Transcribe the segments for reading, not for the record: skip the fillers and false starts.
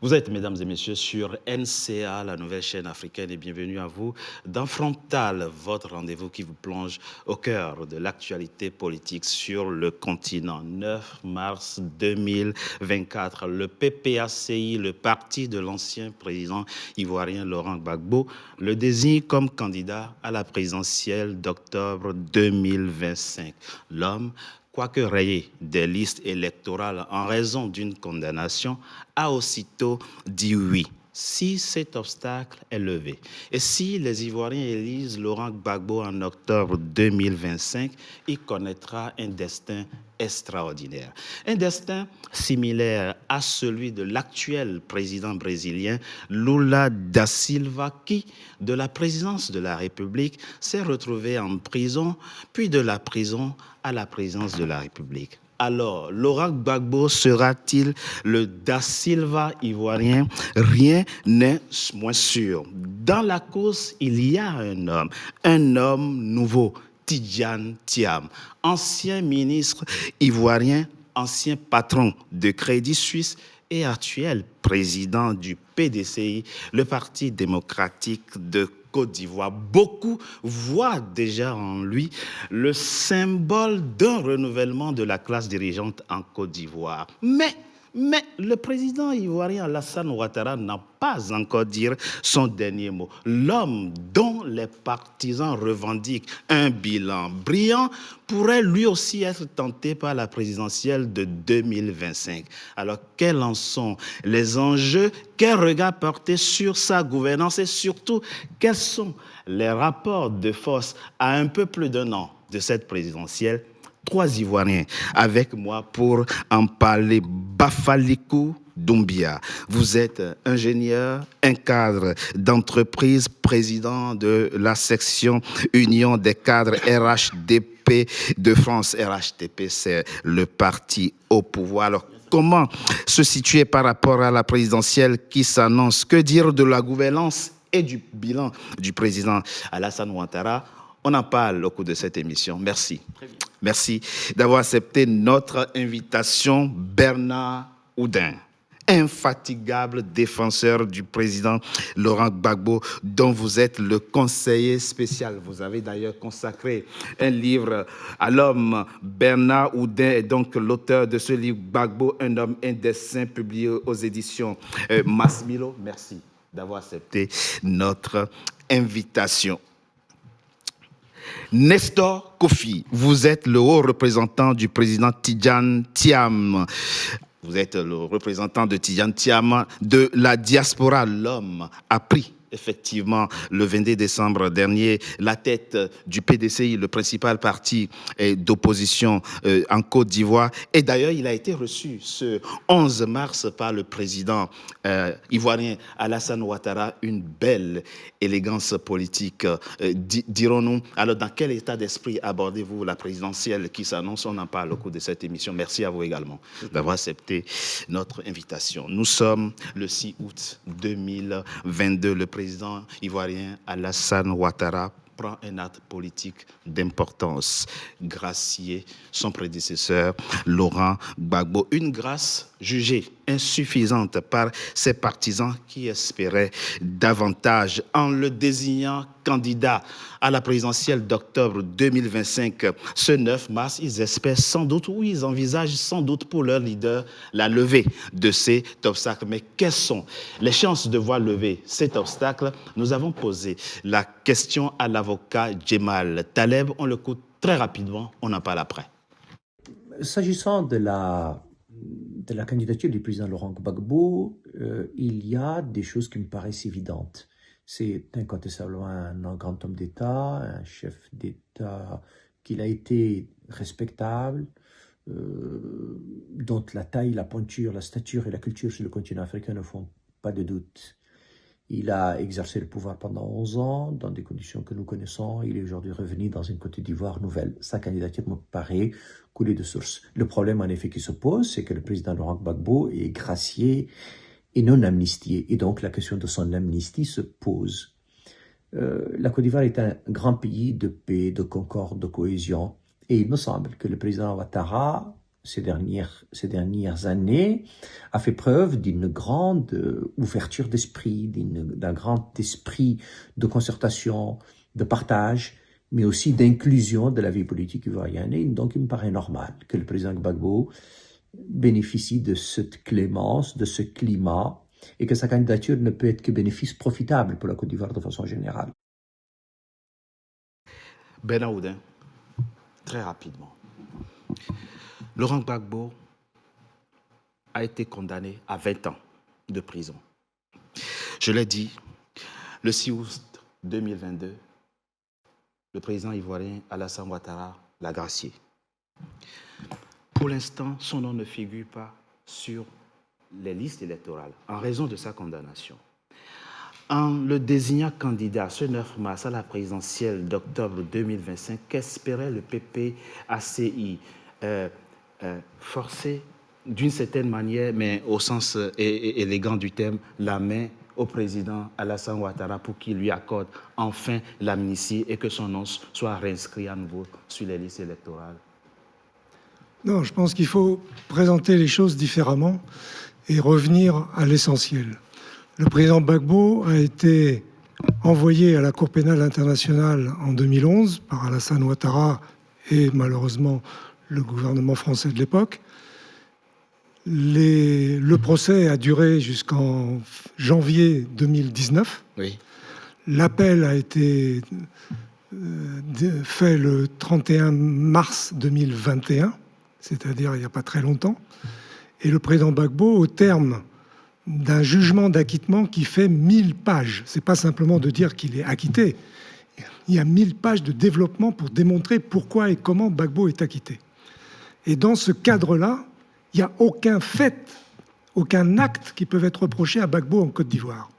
Vous êtes, mesdames et messieurs, sur NCA, la nouvelle chaîne africaine, et bienvenue à vous dans Frontal, votre rendez-vous qui vous plonge au cœur de l'actualité politique sur le continent. 9 mars 2024, le PPACI, le parti de l'ancien président ivoirien Laurent Gbagbo, le désigne comme candidat à la présidentielle d'octobre 2025. L'homme, quoique rayé des listes électorales en raison d'une condamnation, a aussitôt dit oui. Si cet obstacle est levé et si les Ivoiriens élisent Laurent Gbagbo en octobre 2025, il connaîtra un destin extraordinaire. Un destin similaire à celui de l'actuel président brésilien Lula da Silva qui, de la présidence de la République, s'est retrouvé en prison, puis de la prison à la présidence de la République. Alors, Laurent Gbagbo sera-t-il le Da Silva ivoirien? Rien n'est moins sûr. Dans la course, il y a un homme nouveau, Tidjane Thiam, ancien ministre ivoirien, ancien patron de Crédit Suisse et actuel président du PDCI, le Parti démocratique de Côte d'Ivoire. Beaucoup voient déjà en lui le symbole d'un renouvellement de la classe dirigeante en Côte d'Ivoire. Mais le président ivoirien Alassane Ouattara n'a pas encore dit son dernier mot. L'homme dont les partisans revendiquent un bilan brillant pourrait lui aussi être tenté par la présidentielle de 2025. Alors, quels en sont les enjeux? Quel regard porter sur sa gouvernance et surtout, quels sont les rapports de force à un peu plus d'un an de cette présidentielle? 3 Ivoiriens avec moi pour en parler. Bafalikou Doumbia, vous êtes ingénieur, un cadre d'entreprise, président de la section Union des cadres RHDP de France. RHDP, c'est le parti au pouvoir. Alors, comment se situer par rapport à la présidentielle qui s'annonce? Que dire de la gouvernance et du bilan du président Alassane Ouattara? On en parle au cours de cette émission. Merci. Merci d'avoir accepté notre invitation. Bernard Oudin, infatigable défenseur du président Laurent Gbagbo, dont vous êtes le conseiller spécial. Vous avez d'ailleurs consacré un livre à l'homme. Bernard Oudin est donc l'auteur de ce livre, Gbagbo, un homme, un destin, publié aux éditions Masmilo. Merci d'avoir accepté notre invitation. Nestor Kofi, vous êtes le haut représentant du président Tidjane Thiam. Vous êtes le représentant de Tidjane Thiam de la diaspora. L'homme a pris effectivement le 22 décembre dernier la tête du PDCI, le principal parti d'opposition en Côte d'Ivoire. Et d'ailleurs, il a été reçu ce 11 mars par le président ivoirien Alassane Ouattara. Une belle élégance politique, dirons-nous. Alors, dans quel état d'esprit abordez-vous la présidentielle qui s'annonce? On en parle au cours de cette émission. Merci à vous également d'avoir accepté notre invitation. Nous sommes le 6 août 2022. Le président ivoirien Alassane Ouattara prend un acte politique d'importance, gracier son prédécesseur Laurent Gbagbo. Une grâce jugée insuffisante par ses partisans qui espéraient davantage. En le désignant candidat à la présidentielle d'octobre 2025, ce 9 mars, ils espèrent sans doute, ou ils envisagent sans doute pour leur leader, la levée de cet obstacle. Mais quelles sont les chances de voir lever cet obstacle? Nous avons posé la question à l'avocat Djemal Taleb. On le coûte très rapidement, on en parle après. S'agissant de la candidature du président Laurent Gbagbo, il y a des choses qui me paraissent évidentes. C'est incontestablement un grand homme d'État, un chef d'État qu'il a été respectable, dont la taille, la pointure, la stature et la culture sur le continent africain ne font pas de doute. Il a exercé le pouvoir pendant 11 ans, dans des conditions que nous connaissons. Il est aujourd'hui revenu dans une Côte d'Ivoire nouvelle. Sa candidature me paraît couler de source. Le problème, en effet, qui se pose, c'est que le président Laurent Gbagbo est gracié et non amnistié. Et donc, la question de son amnistie se pose. La Côte d'Ivoire est un grand pays de paix, de concorde, de cohésion. Et il me semble que le président Ouattara ces dernières années, a fait preuve d'une grande ouverture d'esprit, d'un grand esprit de concertation, de partage, mais aussi d'inclusion de la vie politique ivoirienne. Et donc, il me paraît normal que le président Gbagbo bénéficie de cette clémence, de ce climat, et que sa candidature ne peut être que bénéfice profitable pour la Côte d'Ivoire de façon générale. Bernard Oudin, très rapidement. Laurent Gbagbo a été condamné à 20 ans de prison. Je l'ai dit, le 6 août 2022, le président ivoirien Alassane Ouattara l'a gracié. Pour l'instant, son nom ne figure pas sur les listes électorales en raison de sa condamnation. En le désignant candidat ce 9 mars à la présidentielle d'octobre 2025, qu'espérait le PPACI forcer d'une certaine manière, mais au sens élégant du terme, la main au président Alassane Ouattara pour qu'il lui accorde enfin l'amnistie et que son nom soit réinscrit à nouveau sur les listes électorales? Non, je pense qu'il faut présenter les choses différemment et revenir à l'essentiel. Le président Gbagbo a été envoyé à la Cour pénale internationale en 2011 par Alassane Ouattara et malheureusement le gouvernement français de l'époque. Le procès a duré jusqu'en janvier 2019. Oui. L'appel a été fait le 31 mars 2021, c'est-à-dire il n'y a pas très longtemps. Et le président Gbagbo, au terme d'un jugement d'acquittement qui fait 1000 pages, c'est pas simplement de dire qu'il est acquitté, il y a 1000 pages de développement pour démontrer pourquoi et comment Gbagbo est acquitté. Et dans ce cadre-là, il n'y a aucun fait, aucun acte qui peut être reproché à Gbagbo en Côte d'Ivoire.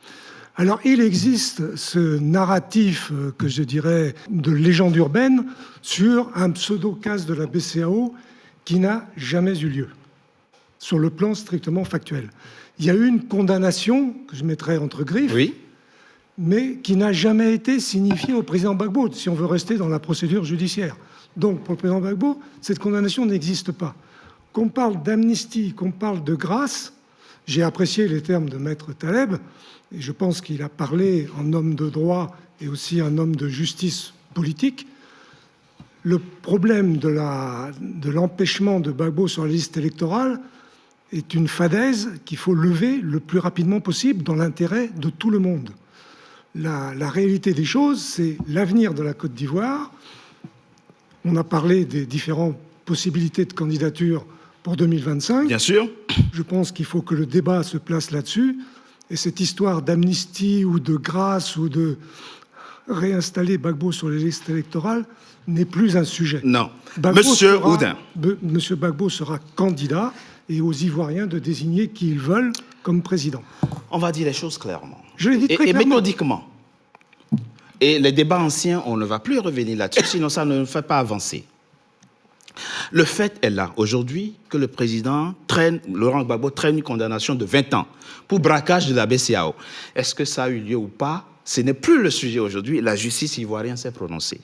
Alors, il existe ce narratif, que je dirais, de légende urbaine sur un pseudo-cas de la BCEAO qui n'a jamais eu lieu, sur le plan strictement factuel. Il y a eu une condamnation, que je mettrais entre griffes, Oui. mais qui n'a jamais été signifiée au président Gbagbo, si on veut rester dans la procédure judiciaire. Donc, pour le président Gbagbo, cette condamnation n'existe pas. Qu'on parle d'amnistie, qu'on parle de grâce, j'ai apprécié les termes de Maître Taleb, et je pense qu'il a parlé en homme de droit et aussi en homme de justice politique. Le problème de l'empêchement de Gbagbo sur la liste électorale est une fadaise qu'il faut lever le plus rapidement possible dans l'intérêt de tout le monde. La réalité des choses, c'est l'avenir de la Côte d'Ivoire. On a parlé des différentes possibilités de candidature pour 2025. Bien sûr. Je pense qu'il faut que le débat se place là-dessus. Et cette histoire d'amnistie ou de grâce ou de réinstaller Gbagbo sur les listes électorales n'est plus un sujet. Non. Monsieur Oudin. Monsieur Gbagbo sera candidat et aux Ivoiriens de désigner qui ils veulent comme président. On va dire les choses clairement. Je l'ai dit très clairement. Et méthodiquement. Et les débats anciens, on ne va plus revenir là-dessus, sinon ça ne nous fait pas avancer. Le fait est là, aujourd'hui, que le président Laurent Gbagbo traîne une condamnation de 20 ans pour braquage de la BCEAO. Est-ce que ça a eu lieu ou pas? Ce n'est plus le sujet aujourd'hui. La justice ivoirienne s'est prononcée.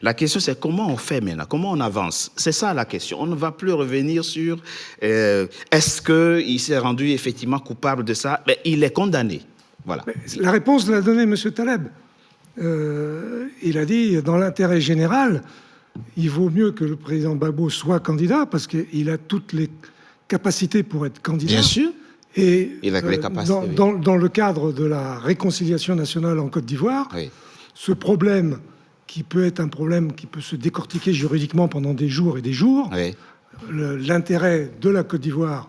La question, c'est comment on fait maintenant? Comment on avance? C'est ça la question. On ne va plus revenir sur est-ce qu'il s'est rendu effectivement coupable de ça? Mais il est condamné. Voilà. La réponse l'a donnée M. Taleb. Il a dit, dans l'intérêt général, il vaut mieux que le président Gbagbo soit candidat parce qu'il a toutes les capacités pour être candidat. Bien sûr. Et il a les capacités, dans le cadre de la réconciliation nationale en Côte d'Ivoire, oui, ce problème qui peut être un problème qui peut se décortiquer juridiquement pendant des jours et des jours, oui, l'intérêt de la Côte d'Ivoire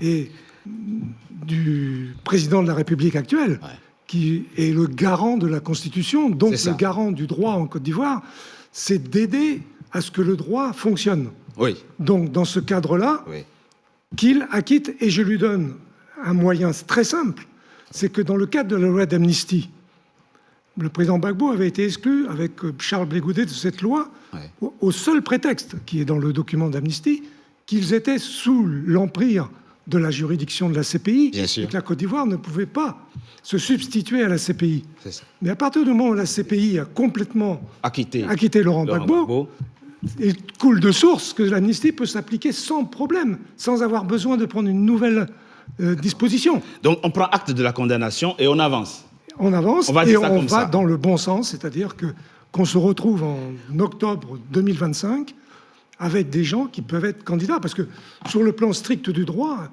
et du président de la République actuelle, oui, qui est le garant de la Constitution, donc le garant du droit en Côte d'Ivoire, c'est d'aider à ce que le droit fonctionne. Oui. Donc, dans ce cadre-là, oui, qu'il acquitte, et je lui donne un moyen très simple, c'est que dans le cadre de la loi d'amnistie, le président Gbagbo avait été exclu avec Charles Blé Goudet de cette loi, oui, au seul prétexte, qui est dans le document d'amnistie, qu'ils étaient sous l'empire de la juridiction de la CPI, et que la Côte d'Ivoire ne pouvait pas se substituer à la CPI. Mais à partir du moment où la CPI a complètement acquitté Laurent Gbagbo, il coule de source que l'amnistie peut s'appliquer sans problème, sans avoir besoin de prendre une nouvelle disposition. Donc on prend acte de la condamnation et on avance. On avance On et on va dans le bon sens, c'est-à-dire qu'on se retrouve en octobre 2025 avec des gens qui peuvent être candidats. Parce que sur le plan strict du droit,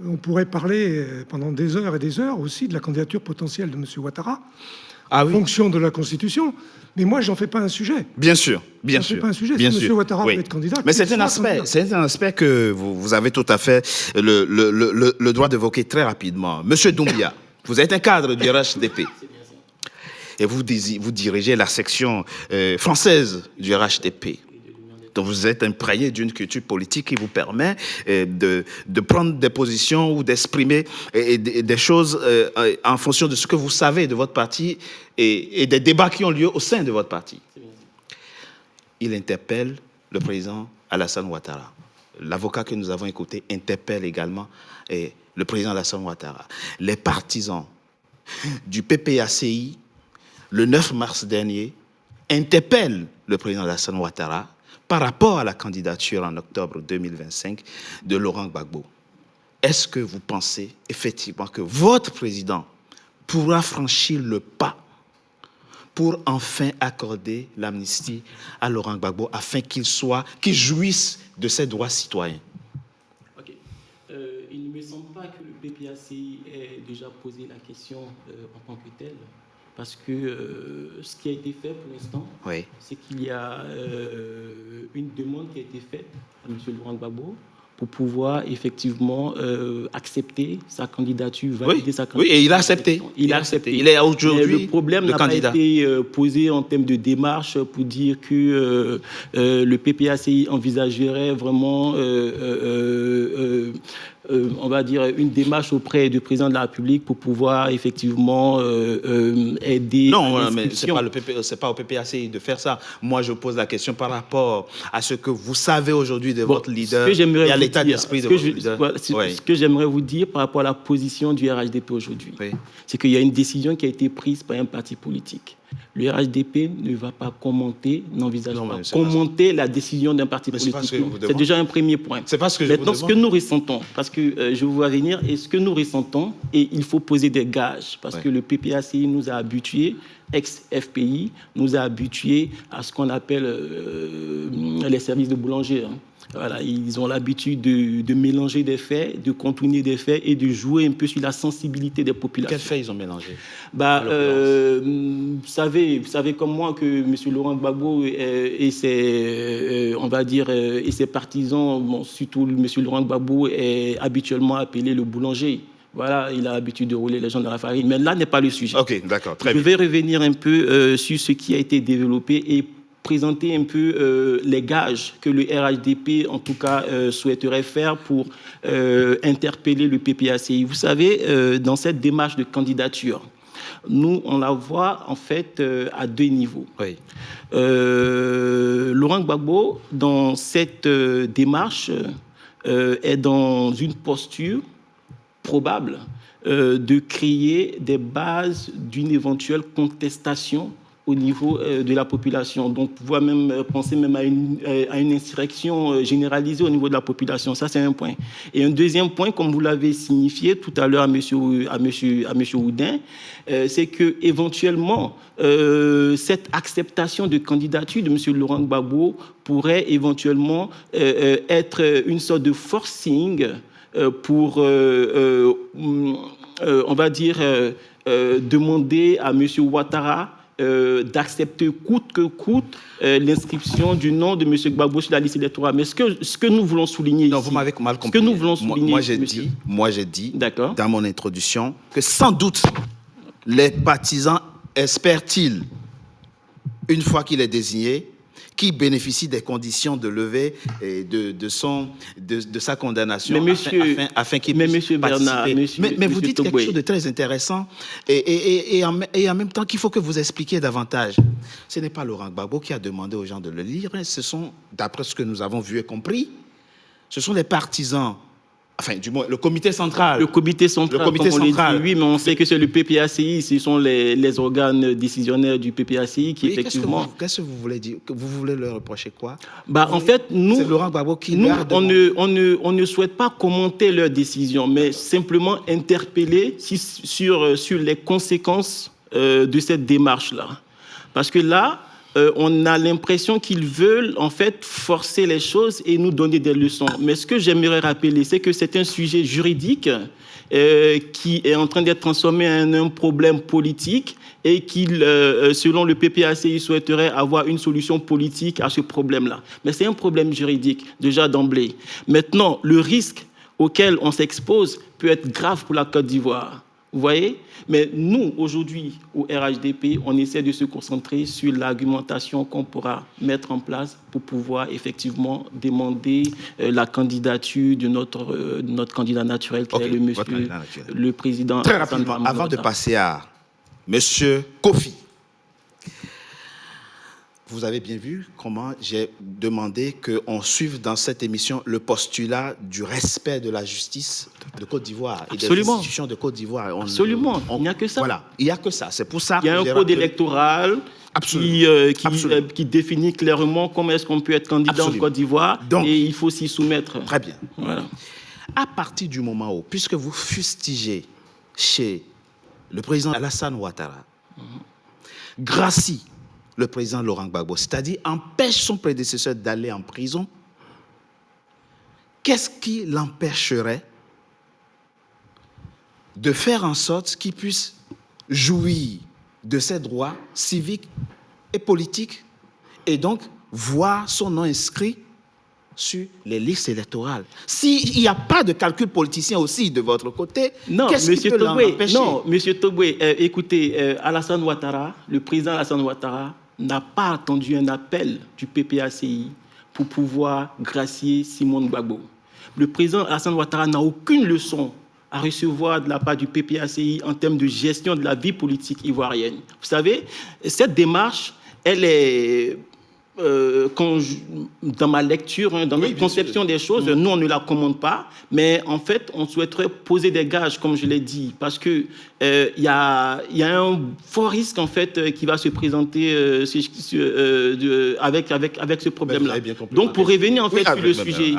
on pourrait parler pendant des heures et des heures aussi de la candidature potentielle de M. Ouattara, en fonction de la Constitution. Mais moi, j'en fais pas un sujet. Bien sûr, bien sûr. Fais pas un sujet. Bien si sûr. M. Ouattara Oui. peut être candidat. Mais c'est un aspect que vous avez tout à fait le droit d'évoquer très rapidement. Monsieur Doumbia, vous êtes un cadre du RHDP. Et vous dirigez la section française du RHDP. Donc vous êtes imprégné d'une culture politique qui vous permet de prendre des positions ou d'exprimer des choses en fonction de ce que vous savez de votre parti et des débats qui ont lieu au sein de votre parti. Il interpelle le président Alassane Ouattara. L'avocat que nous avons écouté interpelle également le président Alassane Ouattara. Les partisans du PPACI, le 9 mars dernier, interpellent le président Alassane Ouattara par rapport à la candidature en octobre 2025 de Laurent Gbagbo. Est-ce que vous pensez effectivement que votre président pourra franchir le pas pour enfin accorder l'amnistie à Laurent Gbagbo afin qu'il jouisse de ses droits citoyens? Okay. Il ne me semble pas que le PPACI ait déjà posé la question en tant que telle. Parce que ce qui a été fait pour l'instant, c'est qu'il y a une demande qui a été faite à M. Laurent Gbagbo pour pouvoir effectivement accepter sa candidature, valider sa candidature. Oui, et il a accepté. Il a accepté. Il est aujourd'hui le problème n'a pas été posé en termes de démarche pour dire que le PPACI envisagerait vraiment on va dire, une démarche auprès du président de la République pour pouvoir effectivement aider. Non, mais c'est pas au PPACI de faire ça. Moi, je pose la question par rapport à ce que vous savez aujourd'hui de votre leader et à l'état d'esprit de votre leader. Ce que j'aimerais vous dire par rapport à la position du RHDP aujourd'hui, c'est qu'il y a une décision qui a été prise par un parti politique. Le RHDP ne va pas commenter, n'envisage pas commenter la décision d'un parti politique. C'est déjà un premier point. C'est pas ce que je Maintenant, ce que nous ressentons, parce que je vous vois venir, et ce que nous ressentons, et il faut poser des gages, parce que le PPACI nous a habitués, ex-FPI, nous a habitués à ce qu'on appelle les services de boulanger. Voilà, ils ont l'habitude de mélanger des faits, de contourner des faits et de jouer un peu sur la sensibilité des populations. Quels faits ils ont mélangé? Vous savez comme moi que M. Laurent Gbagbo et ses partisans, surtout M. Laurent Gbagbo, est habituellement appelé le boulanger. Voilà, il a l'habitude de rouler les gens dans la farine. Mais là n'est pas le sujet. Ok, d'accord, très bien. Je vais revenir un peu sur ce qui a été développé et présenter un peu les gages que le RHDP, en tout cas, souhaiterait faire pour interpeller le PPACI. Vous savez, dans cette démarche de candidature, nous, on la voit en fait à deux niveaux. Laurent Gbagbo, dans cette démarche, est dans une posture probable de créer des bases d'une éventuelle contestation au niveau de la population. Donc, pouvoir même penser même à une insurrection généralisée au niveau de la population. Ça, c'est un point. Et un deuxième point, comme vous l'avez signifié tout à l'heure à monsieur Oudin, c'est que éventuellement cette acceptation de candidature de monsieur Laurent Gbagbo pourrait éventuellement être une sorte de forcing pour, on va dire, demander à monsieur Ouattara d'accepter coûte que coûte l'inscription du nom de M. Gbagbo sur la liste électorale. Mais ce que nous voulons souligner non, ici... vous m'avez mal compris. Ce que nous voulons souligner moi, j'ai dit dans mon introduction que sans doute, les partisans espèrent-ils, une fois qu'il est désigné, qu'il bénéficie des conditions de levée de sa condamnation afin qu'il puisse participer. Mais vous dites quelque chose de très intéressant et en même temps qu'il faut que vous expliquiez davantage. Ce n'est pas Laurent Gbagbo qui a demandé aux gens de le lire, ce sont, d'après ce que nous avons vu et compris, ce sont les partisans Enfin, du moins, le comité central. Le comité central, Le comité comme on central. le dit, oui, mais on sait que c'est le PPACI, ce sont les organes décisionnaires du PPACI qui, Oui, effectivement... Qu'est-ce que vous voulez dire? Vous voulez leur reprocher quoi? En fait, nous, c'est Laurent Gbagbo qui nous leur on demande. ne souhaite pas commenter leurs décisions, mais simplement interpeller sur les conséquences de cette démarche-là. Parce que là, on a l'impression qu'ils veulent en fait forcer les choses et nous donner des leçons. Mais ce que j'aimerais rappeler, c'est que c'est un sujet juridique qui est en train d'être transformé en un problème politique et qu'il, selon le PPACI, souhaiterait avoir une solution politique à ce problème-là. Mais c'est un problème juridique, déjà d'emblée. Maintenant, le risque auquel on s'expose peut être grave pour la Côte d'Ivoire. Vous voyez? Mais nous, aujourd'hui, au RHDP, on essaie de se concentrer sur l'argumentation qu'on pourra mettre en place pour pouvoir effectivement demander la candidature de notre candidat naturel, qui est le monsieur, le président. Très rapidement, avant de passer à monsieur Kofi, vous avez bien vu comment j'ai demandé qu'on suive dans cette émission le postulat du respect de la justice de Côte d'Ivoire et des institutions de Côte d'Ivoire. Absolument, il n'y a que ça. Voilà, il n'y a que ça. C'est pour ça qu'il y a un code électoral qui définit clairement comment est-ce qu'on peut être candidat en Côte d'Ivoire. Donc, et il faut s'y soumettre. Très bien. Voilà. À partir du moment où, puisque vous fustigez chez le président Alassane Ouattara, gracie le président Laurent Gbagbo, c'est-à-dire empêche son prédécesseur d'aller en prison, qu'est-ce qui l'empêcherait de faire en sorte qu'il puisse jouir de ses droits civiques et politiques et donc voir son nom inscrit sur les listes électorales? S'il n'y a pas de calcul politicien aussi de votre côté, qu'est-ce qui peut l'empêcher? Non, M. Togbe, écoutez, Alassane Ouattara, le président Alassane Ouattara, n'a pas attendu un appel du PPACI pour pouvoir gracier Simone Gbagbo. Le président Alassane Ouattara n'a aucune leçon à recevoir de la part du PPACI en termes de gestion de la vie politique ivoirienne. Vous savez, cette démarche, elle est... dans ma lecture, dans notre conception des choses, nous, on ne la commande pas, mais en fait, on souhaiterait poser des gages, comme je l'ai dit, parce que y a un fort risque, en fait, qui va se présenter avec ce problème-là. Donc, pour revenir, en fait, sur le sujet,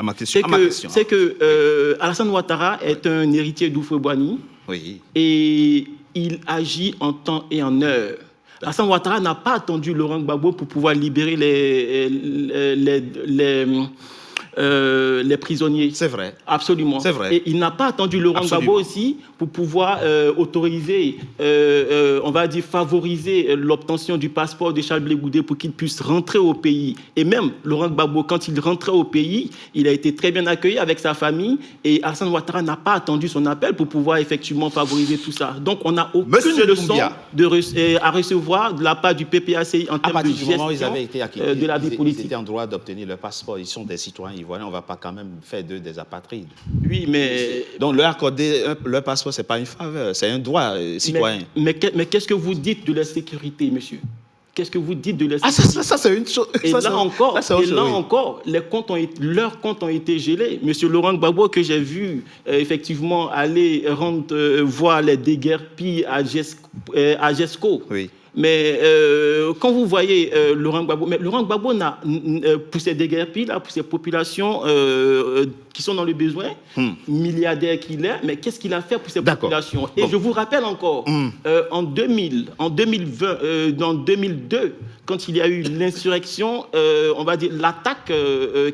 c'est que Alassane Ouattara est un héritier d'Houphouët-Boigny et il agit en temps et en heure. Alassane Ouattara n'a pas attendu Laurent Gbagbo pour pouvoir libérer les prisonniers. C'est vrai. Absolument. C'est vrai. Et il n'a pas attendu Laurent Gbagbo aussi pour pouvoir autoriser, on va dire favoriser l'obtention du passeport de Charles Blé Goudé pour qu'il puisse rentrer au pays. Et même Laurent Gbagbo, quand il rentrait au pays, il a été très bien accueilli avec sa famille et Alassane Ouattara n'a pas attendu son appel pour pouvoir effectivement favoriser tout ça. Donc on n'a aucune leçon à recevoir de la part du PPACI en termes de gestion de la vie politique. Ils étaient en droit d'obtenir leur passeport. Ils sont des citoyens ivoiriens. On ne va pas quand même faire d'eux des apatrides. Oui, mais... Donc leur accorder leur passeport, ce n'est pas une faveur, c'est un droit citoyen. Mais qu'est-ce que vous dites de la sécurité, monsieur? Qu'est-ce que vous dites de la sécurité? Ça c'est une chose. Et là encore, leurs comptes ont été gelés. Monsieur Laurent Gbagbo, que j'ai vu effectivement aller voir les déguerpis à GESCO. Oui. Mais quand vous voyez Laurent Gbagbo, pour ces déguerpis-là, pour ces populations qui sont dans le besoin, milliardaire qu'il est, mais qu'est-ce qu'il a fait pour ces populations? Et je vous rappelle encore, en 2020, dans 2002, quand il y a eu l'insurrection, on va dire l'attaque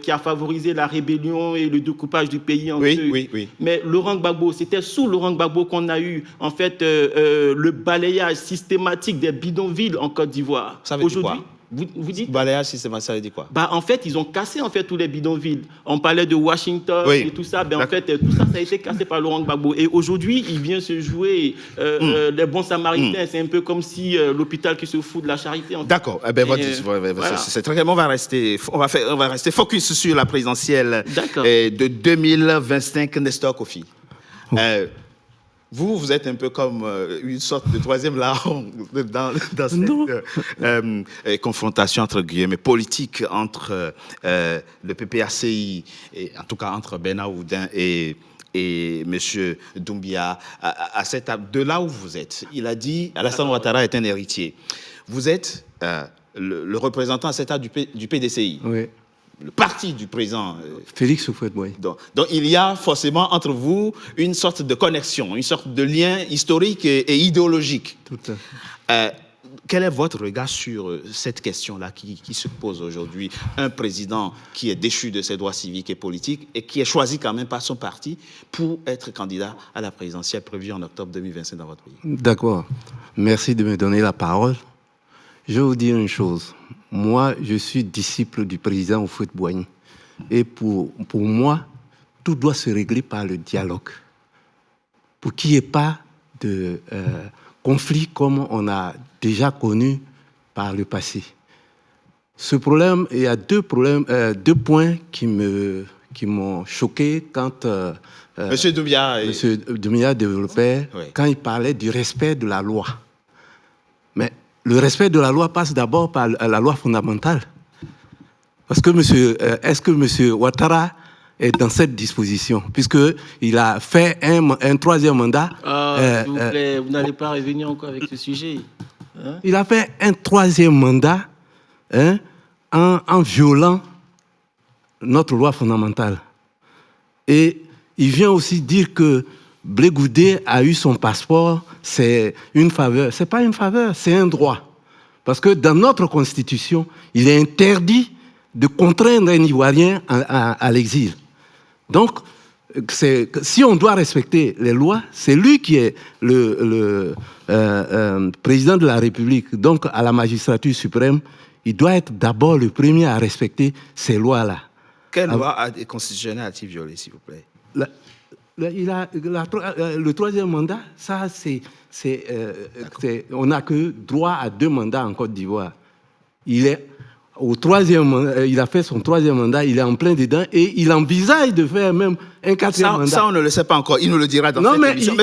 qui a favorisé la rébellion et le découpage du pays en deux. Oui. Mais Laurent Gbagbo, c'était sous Laurent Gbagbo qu'on a eu en fait le balayage systématique des bidonvilles en Côte d'Ivoire. Ça veut dire quoi? Vous dites balayage systématique, ça veut dire quoi? En fait, ils ont cassé en fait tous les bidonvilles. On parlait de Washington et tout ça. En fait, tout ça a été cassé par Laurent Gbagbo. Et aujourd'hui, il vient se jouer les bons samaritains. C'est un peu comme si l'hôpital qui se fout de la charité. D'accord. Voilà. C'est très bien. On va rester focus sur la présidentielle de 2025, Nestor Kofi. Vous êtes un peu comme une sorte de troisième larron dans cette confrontation entre guillemets politique entre le PPACI, et en tout cas entre Bernard Oudin et et M. Doumbia, de là où vous êtes. Il a dit Alassane Ouattara est un héritier. Vous êtes le représentant à cette table du PDCI. Oui. Le parti du président. Félix Houphouët-Boigny. Donc, il y a forcément entre vous une sorte de connexion, une sorte de lien historique et idéologique. Tout à fait. Quel est votre regard sur cette question-là qui se pose aujourd'hui? Un président qui est déchu de ses droits civiques et politiques et qui est choisi quand même par son parti pour être candidat à la présidentielle prévue en octobre 2025 dans votre pays. D'accord. Merci de me donner la parole. Je vais vous dire une chose. Moi, je suis disciple du président Houphouët-Boigny. Et pour moi, tout doit se régler par le dialogue. Pour qu'il n'y ait pas de conflit comme on a déjà connu par le passé. Ce problème, il y a deux points qui m'ont choqué quand Monsieur Doumbia développait, oui, quand il parlait du respect de la loi. Mais le respect de la loi passe d'abord par la loi fondamentale. Parce que est-ce que M. Ouattara est dans cette disposition, puisqu'il a fait un troisième mandat. S'il vous plaît, vous n'allez pas revenir encore avec ce sujet. Hein? Il a fait un troisième mandat en violant notre loi fondamentale. Et il vient aussi dire que Blé Goudé a eu son passeport, c'est une faveur. Ce n'est pas une faveur, c'est un droit. Parce que dans notre Constitution, il est interdit de contraindre un Ivoirien à l'exil. Donc, si on doit respecter les lois, c'est lui qui est le président de la République. Donc, à la magistrature suprême, il doit être d'abord le premier à respecter ces lois-là. Quelle loi constitutionnelle a-t-il violé, s'il vous plaît? Le troisième mandat, ça, on n'a que droit à 2 mandats en Côte d'Ivoire. Il a fait son troisième mandat, il est en plein dedans et il envisage de faire même un 4e mandat. Ça, on ne le sait pas encore. Il nous le dira dans cette émission.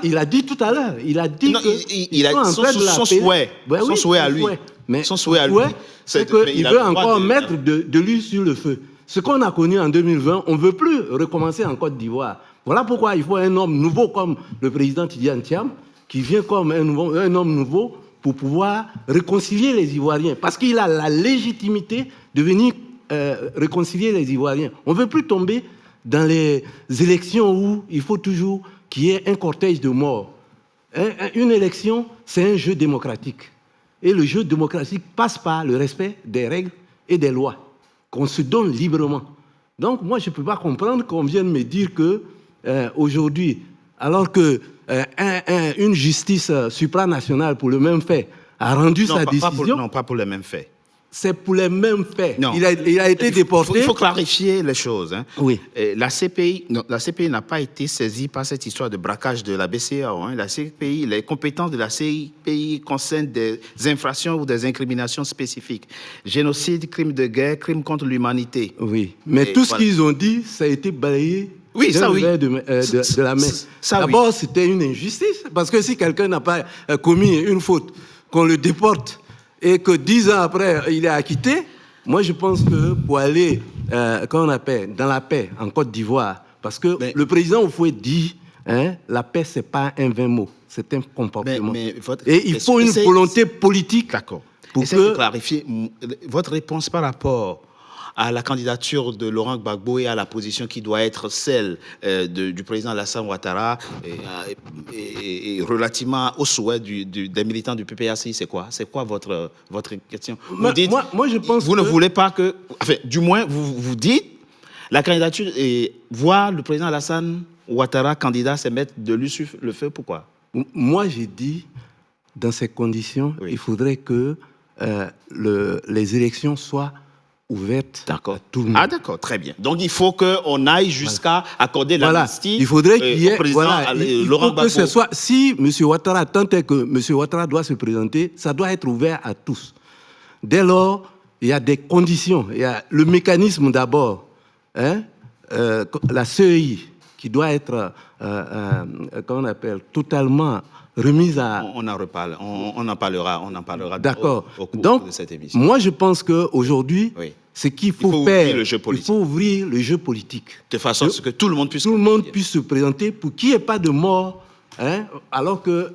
Il a dit tout à l'heure. Il a dit son souhait. Son souhait à lui. Son souhait à lui. C'est qu'il veut encore mettre de l'huile sur le feu. Ce qu'on a connu en 2020, on ne veut plus recommencer en Côte d'Ivoire. Voilà pourquoi il faut un homme nouveau comme le président Tidiane Thiam, qui vient comme un homme nouveau pour pouvoir réconcilier les Ivoiriens. Parce qu'il a la légitimité de venir réconcilier les Ivoiriens. On ne veut plus tomber dans les élections où il faut toujours qu'il y ait un cortège de morts. Une élection, c'est un jeu démocratique. Et le jeu démocratique passe par le respect des règles et des lois qu'on se donne librement. Donc, moi, je ne peux pas comprendre qu'on vienne me dire que aujourd'hui, alors que une justice supranationale pour le même fait a rendu sa décision... Non, pas pour le même fait. C'est pour les mêmes faits. Non. Il a été déporté. Il faut clarifier les choses. Hein. Oui. La CPI n'a pas été saisie par cette histoire de braquage de la BCEAO. Hein. La CPI, les compétences de la CPI concernent des infractions ou des incriminations spécifiques. Génocide, crime de guerre, crime contre l'humanité. Oui. Mais tout ce qu'ils ont dit, ça a été balayé. Oui, ça oui. De la main. D'abord, c'était une injustice. Parce que si quelqu'un n'a pas commis une faute, qu'on le déporte, et que 10 ans après, il est acquitté, moi, je pense que pour aller, dans la paix en Côte d'Ivoire, parce que le président Houphouët dit, la paix, ce n'est pas un vain mot, c'est un comportement. Et il faut une volonté politique. D'accord. Essayez de clarifier votre réponse par rapport à la candidature de Laurent Gbagbo et à la position qui doit être celle du président Alassane Ouattara et relativement au souhait des militants du PPACI, c'est quoi? C'est quoi votre question? Vous dites, moi, je pense vous ne voulez pas que... Enfin, du moins, vous dites, la candidature et voir le président Alassane Ouattara candidat, c'est mettre de l'huile sur le feu, pourquoi? Moi, j'ai dit, dans ces conditions, il faudrait que les élections soient ouverte à tout le monde. Ah d'accord, très bien. Donc il faut qu'on aille jusqu'à accorder l'amnistie. Il faudrait qu'il y ait Laurent Gbagbo. Que ce soit, si M. Ouattara, tant est que M. Ouattara doit se présenter, ça doit être ouvert à tous. Dès lors, il y a des conditions. Il y a le mécanisme d'abord, la CEI, qui doit être, comment on appelle, totalement remise à... On en reparle, on en parlera D'accord. au cours Donc, de cette émission. moi, je pense qu'aujourd'hui, Oui. ce qu'il faut ouvrir faire, le jeu politique. il faut ouvrir le jeu politique. De façon à ce que tout le monde puisse Se présenter pour qu'il n'y ait pas de mort, hein, alors que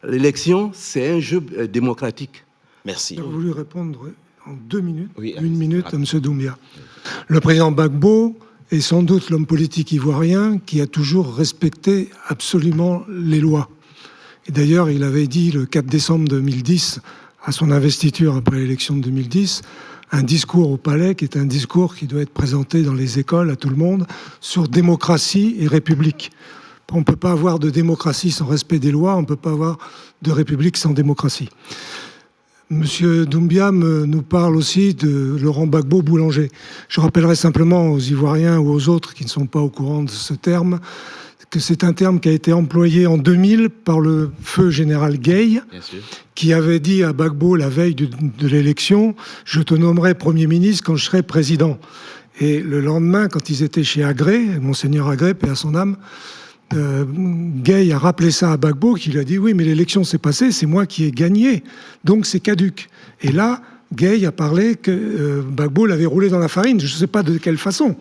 l'élection, c'est un jeu démocratique. Merci. J'ai voulu répondre en 2 minutes, Oui, 1 minute à M. Doumbia. Le président Gbagbo est sans doute l'homme politique ivoirien qui a toujours respecté absolument les lois. Et d'ailleurs, il avait dit le 4 décembre 2010, à son investiture après l'élection de 2010, un discours au palais qui est un discours qui doit être présenté dans les écoles à tout le monde sur démocratie et république. On ne peut pas avoir de démocratie sans respect des lois, on ne peut pas avoir de république sans démocratie. Monsieur Doumbia nous parle aussi de Laurent Gbagbo Boulanger. Je rappellerai simplement aux Ivoiriens ou aux autres qui ne sont pas au courant de ce terme que c'est un terme qui a été employé en 2000 par le feu général Gueye, qui avait dit à Gbagbo la veille de l'élection « Je te nommerai Premier ministre quand je serai président ». Et le lendemain, quand ils étaient chez Agré, Monseigneur Agré, paix à son âme, Gueye a rappelé ça à Gbagbo, qui lui a dit « Oui, mais l'élection s'est passée, c'est moi qui ai gagné, donc c'est caduc ». Et là, Gueye a parlé que Gbagbo l'avait roulé dans la farine, je ne sais pas de quelle façon,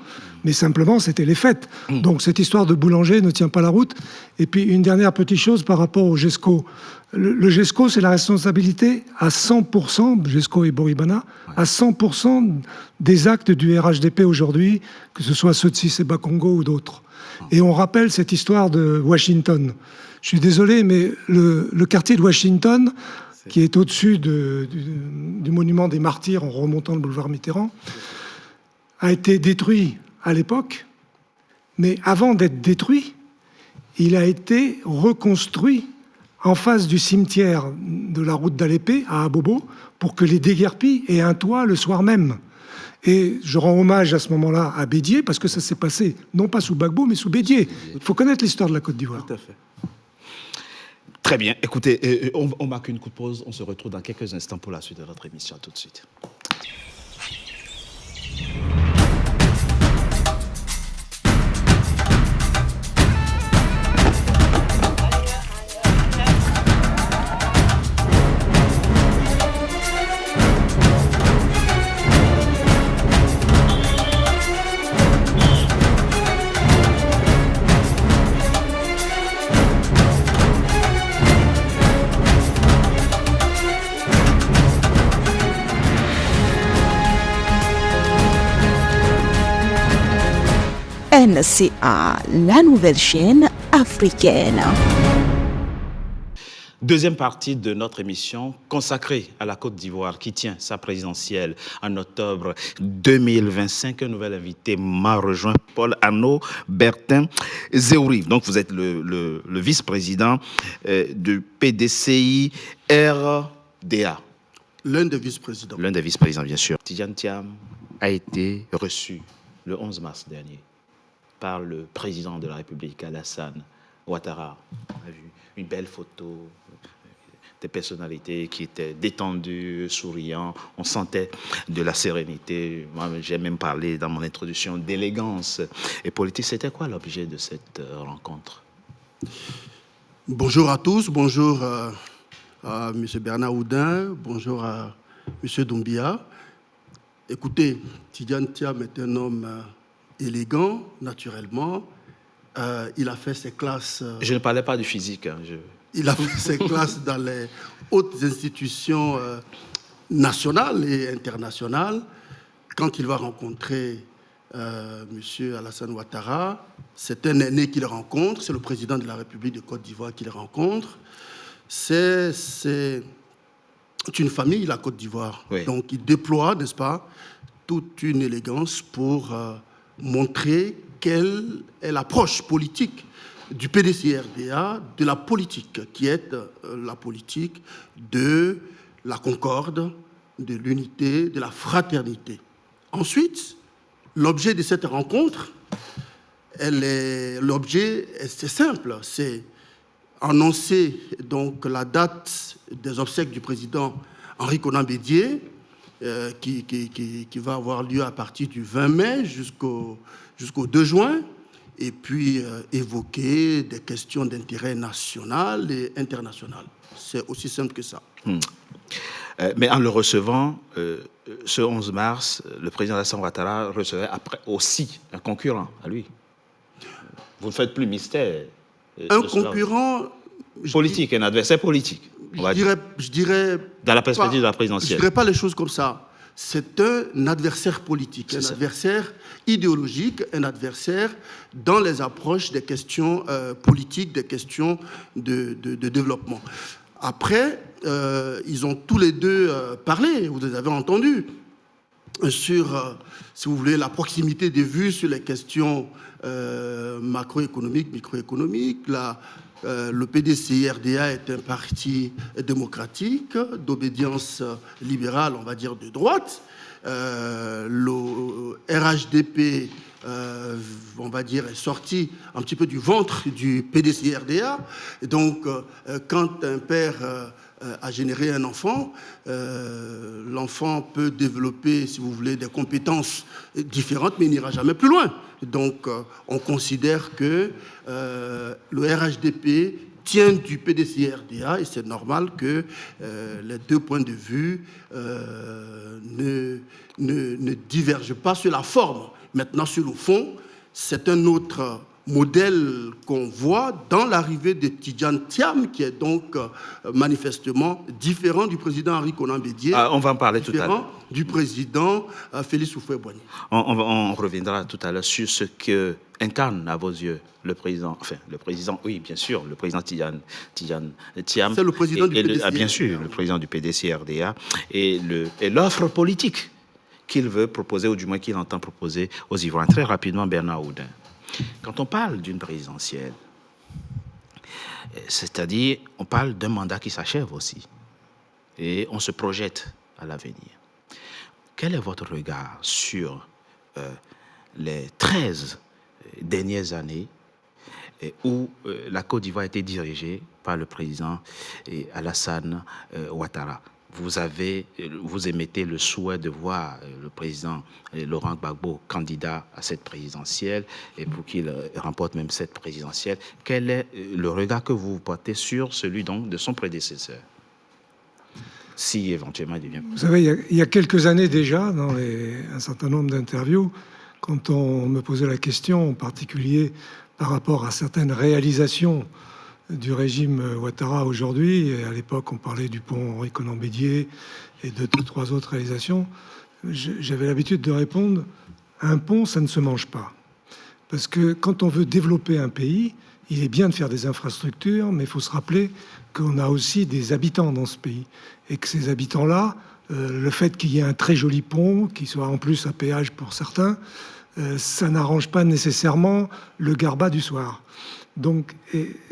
mais simplement c'était les faits. Donc cette histoire de Boulanger ne tient pas la route. Et puis une dernière petite chose par rapport au GESCO. Le GESCO, c'est la responsabilité à 100%, GESCO et Boribana, à 100% des actes du RHDP aujourd'hui, que ce soit ceux de Siseba Congo ou d'autres. Et on rappelle cette histoire de Washington. Je suis désolé, mais le quartier de Washington, qui est au-dessus du monument des martyrs en remontant le boulevard Mitterrand, a été détruit à l'époque, mais avant d'être détruit, il a été reconstruit en face du cimetière de la route d'Alépé à Abobo pour que les déguerpis aient un toit le soir même. Et je rends hommage à ce moment-là à Bédié, parce que ça s'est passé non pas sous Gbagbo, mais sous Bédié. Il faut connaître l'histoire de la Côte d'Ivoire. Tout à fait. Très bien. Écoutez, on marque une courte pause. On se retrouve dans quelques instants pour la suite de notre émission. À tout de suite. NCA, la nouvelle chaîne africaine. Deuxième partie de notre émission consacrée à la Côte d'Ivoire qui tient sa présidentielle en octobre 2025. Un nouvel invité m'a rejoint, Paul Arnaud Bertin Zéouri. Donc vous êtes le vice-président du PDCI RDA. L'un des vice-présidents. L'un des vice-présidents, bien sûr. Tidjane Thiam a été reçu le 11 mars dernier par le président de la République, Alassane Ouattara. On a vu une belle photo, des personnalités qui étaient détendues, souriant. On sentait de la sérénité. Moi, j'ai même parlé dans mon introduction d'élégance et politique. C'était quoi l'objet de cette rencontre? Bonjour à tous. Bonjour à M. Bernard Oudin. Bonjour à M. Doumbia. Écoutez, Tidjane Thiam est un homme élégant, naturellement. Il a fait ses classes... Je ne parlais pas du physique. Il a fait ses classes dans les hautes institutions nationales et internationales. Quand il va rencontrer M. Alassane Ouattara, c'est un aîné qu'il rencontre, c'est le président de la République de Côte d'Ivoire qu'il rencontre. C'est une famille, la Côte d'Ivoire. Oui. Donc il déploie, n'est-ce pas, toute une élégance pour montrer quelle est l'approche politique du PDCI-RDA, de la politique, qui est la politique de la concorde, de l'unité, de la fraternité. Ensuite, l'objet de cette rencontre, l'objet, c'est simple, c'est annoncer donc la date des obsèques du président Henri Konan Bédié, qui va avoir lieu à partir du 20 mai jusqu'au 2 juin. et puis évoquer des questions d'intérêt national et international. C'est aussi simple que ça. Mais en le recevant, ce 11 mars, le président Alassane Ouattara recevait après aussi un concurrent à lui. Vous ne faites plus mystère. Un concurrent... Politique, un adversaire politique. Je dirais dans la perspective de la présidentielle. Je ne dirais pas les choses comme ça. C'est un adversaire politique, un adversaire idéologique, un adversaire dans les approches des questions politiques, des questions de développement. Après, ils ont tous les deux parlé, vous les avez entendus, sur, si vous voulez, la proximité des vues sur les questions macroéconomiques, microéconomiques. Le PDCI-RDA est un parti démocratique, d'obédience libérale, on va dire, de droite. Le RHDP, on va dire, est sorti un petit peu du ventre du PDCI-RDA. Donc, quand un père a généré un enfant, l'enfant peut développer, si vous voulez, des compétences différentes, mais il n'ira jamais plus loin. Donc, on considère que le RHDP tient du PDCI-RDA et c'est normal que les deux points de vue ne divergent pas sur la forme. Maintenant, sur le fond, c'est un autre modèle qu'on voit dans l'arrivée de Tidjane Thiam, qui est donc manifestement différent du président Henri Konan Bédié. On va en parler tout à l'heure. Du président Félix Houphouët-Boigny. On reviendra tout à l'heure sur ce que incarne à vos yeux le président, oui, bien sûr, le président Tidjane Thiam. C'est le président du PDCI. Bien sûr, le président du PDCI-RDA et l'offre politique qu'il veut proposer, ou du moins qu'il entend proposer aux Ivoiriens. Très rapidement, Bernard Oudin. Quand on parle d'une présidentielle, c'est-à-dire, on parle d'un mandat qui s'achève aussi. Et on se projette à l'avenir. Quel est votre regard sur les 13 dernières années où la Côte d'Ivoire a été dirigée par le président Alassane Ouattara? Vous émettez le souhait de voir le président Laurent Gbagbo candidat à cette présidentielle et pour qu'il remporte même cette présidentielle. Quel est le regard que vous portez sur celui donc de son prédécesseur, si éventuellement il devient... Vous savez, il y a quelques années déjà, dans un certain nombre d'interviews, quand on me posait la question, en particulier par rapport à certaines réalisations du régime Ouattara aujourd'hui, et à l'époque on parlait du pont Henri Konan Bédié et de 2-3 autres réalisations, j'avais l'habitude de répondre, un pont ça ne se mange pas. Parce que quand on veut développer un pays, il est bien de faire des infrastructures, mais il faut se rappeler qu'on a aussi des habitants dans ce pays. Et que ces habitants-là, le fait qu'il y ait un très joli pont, qui soit en plus à péage pour certains, ça n'arrange pas nécessairement le garbat du soir. Donc,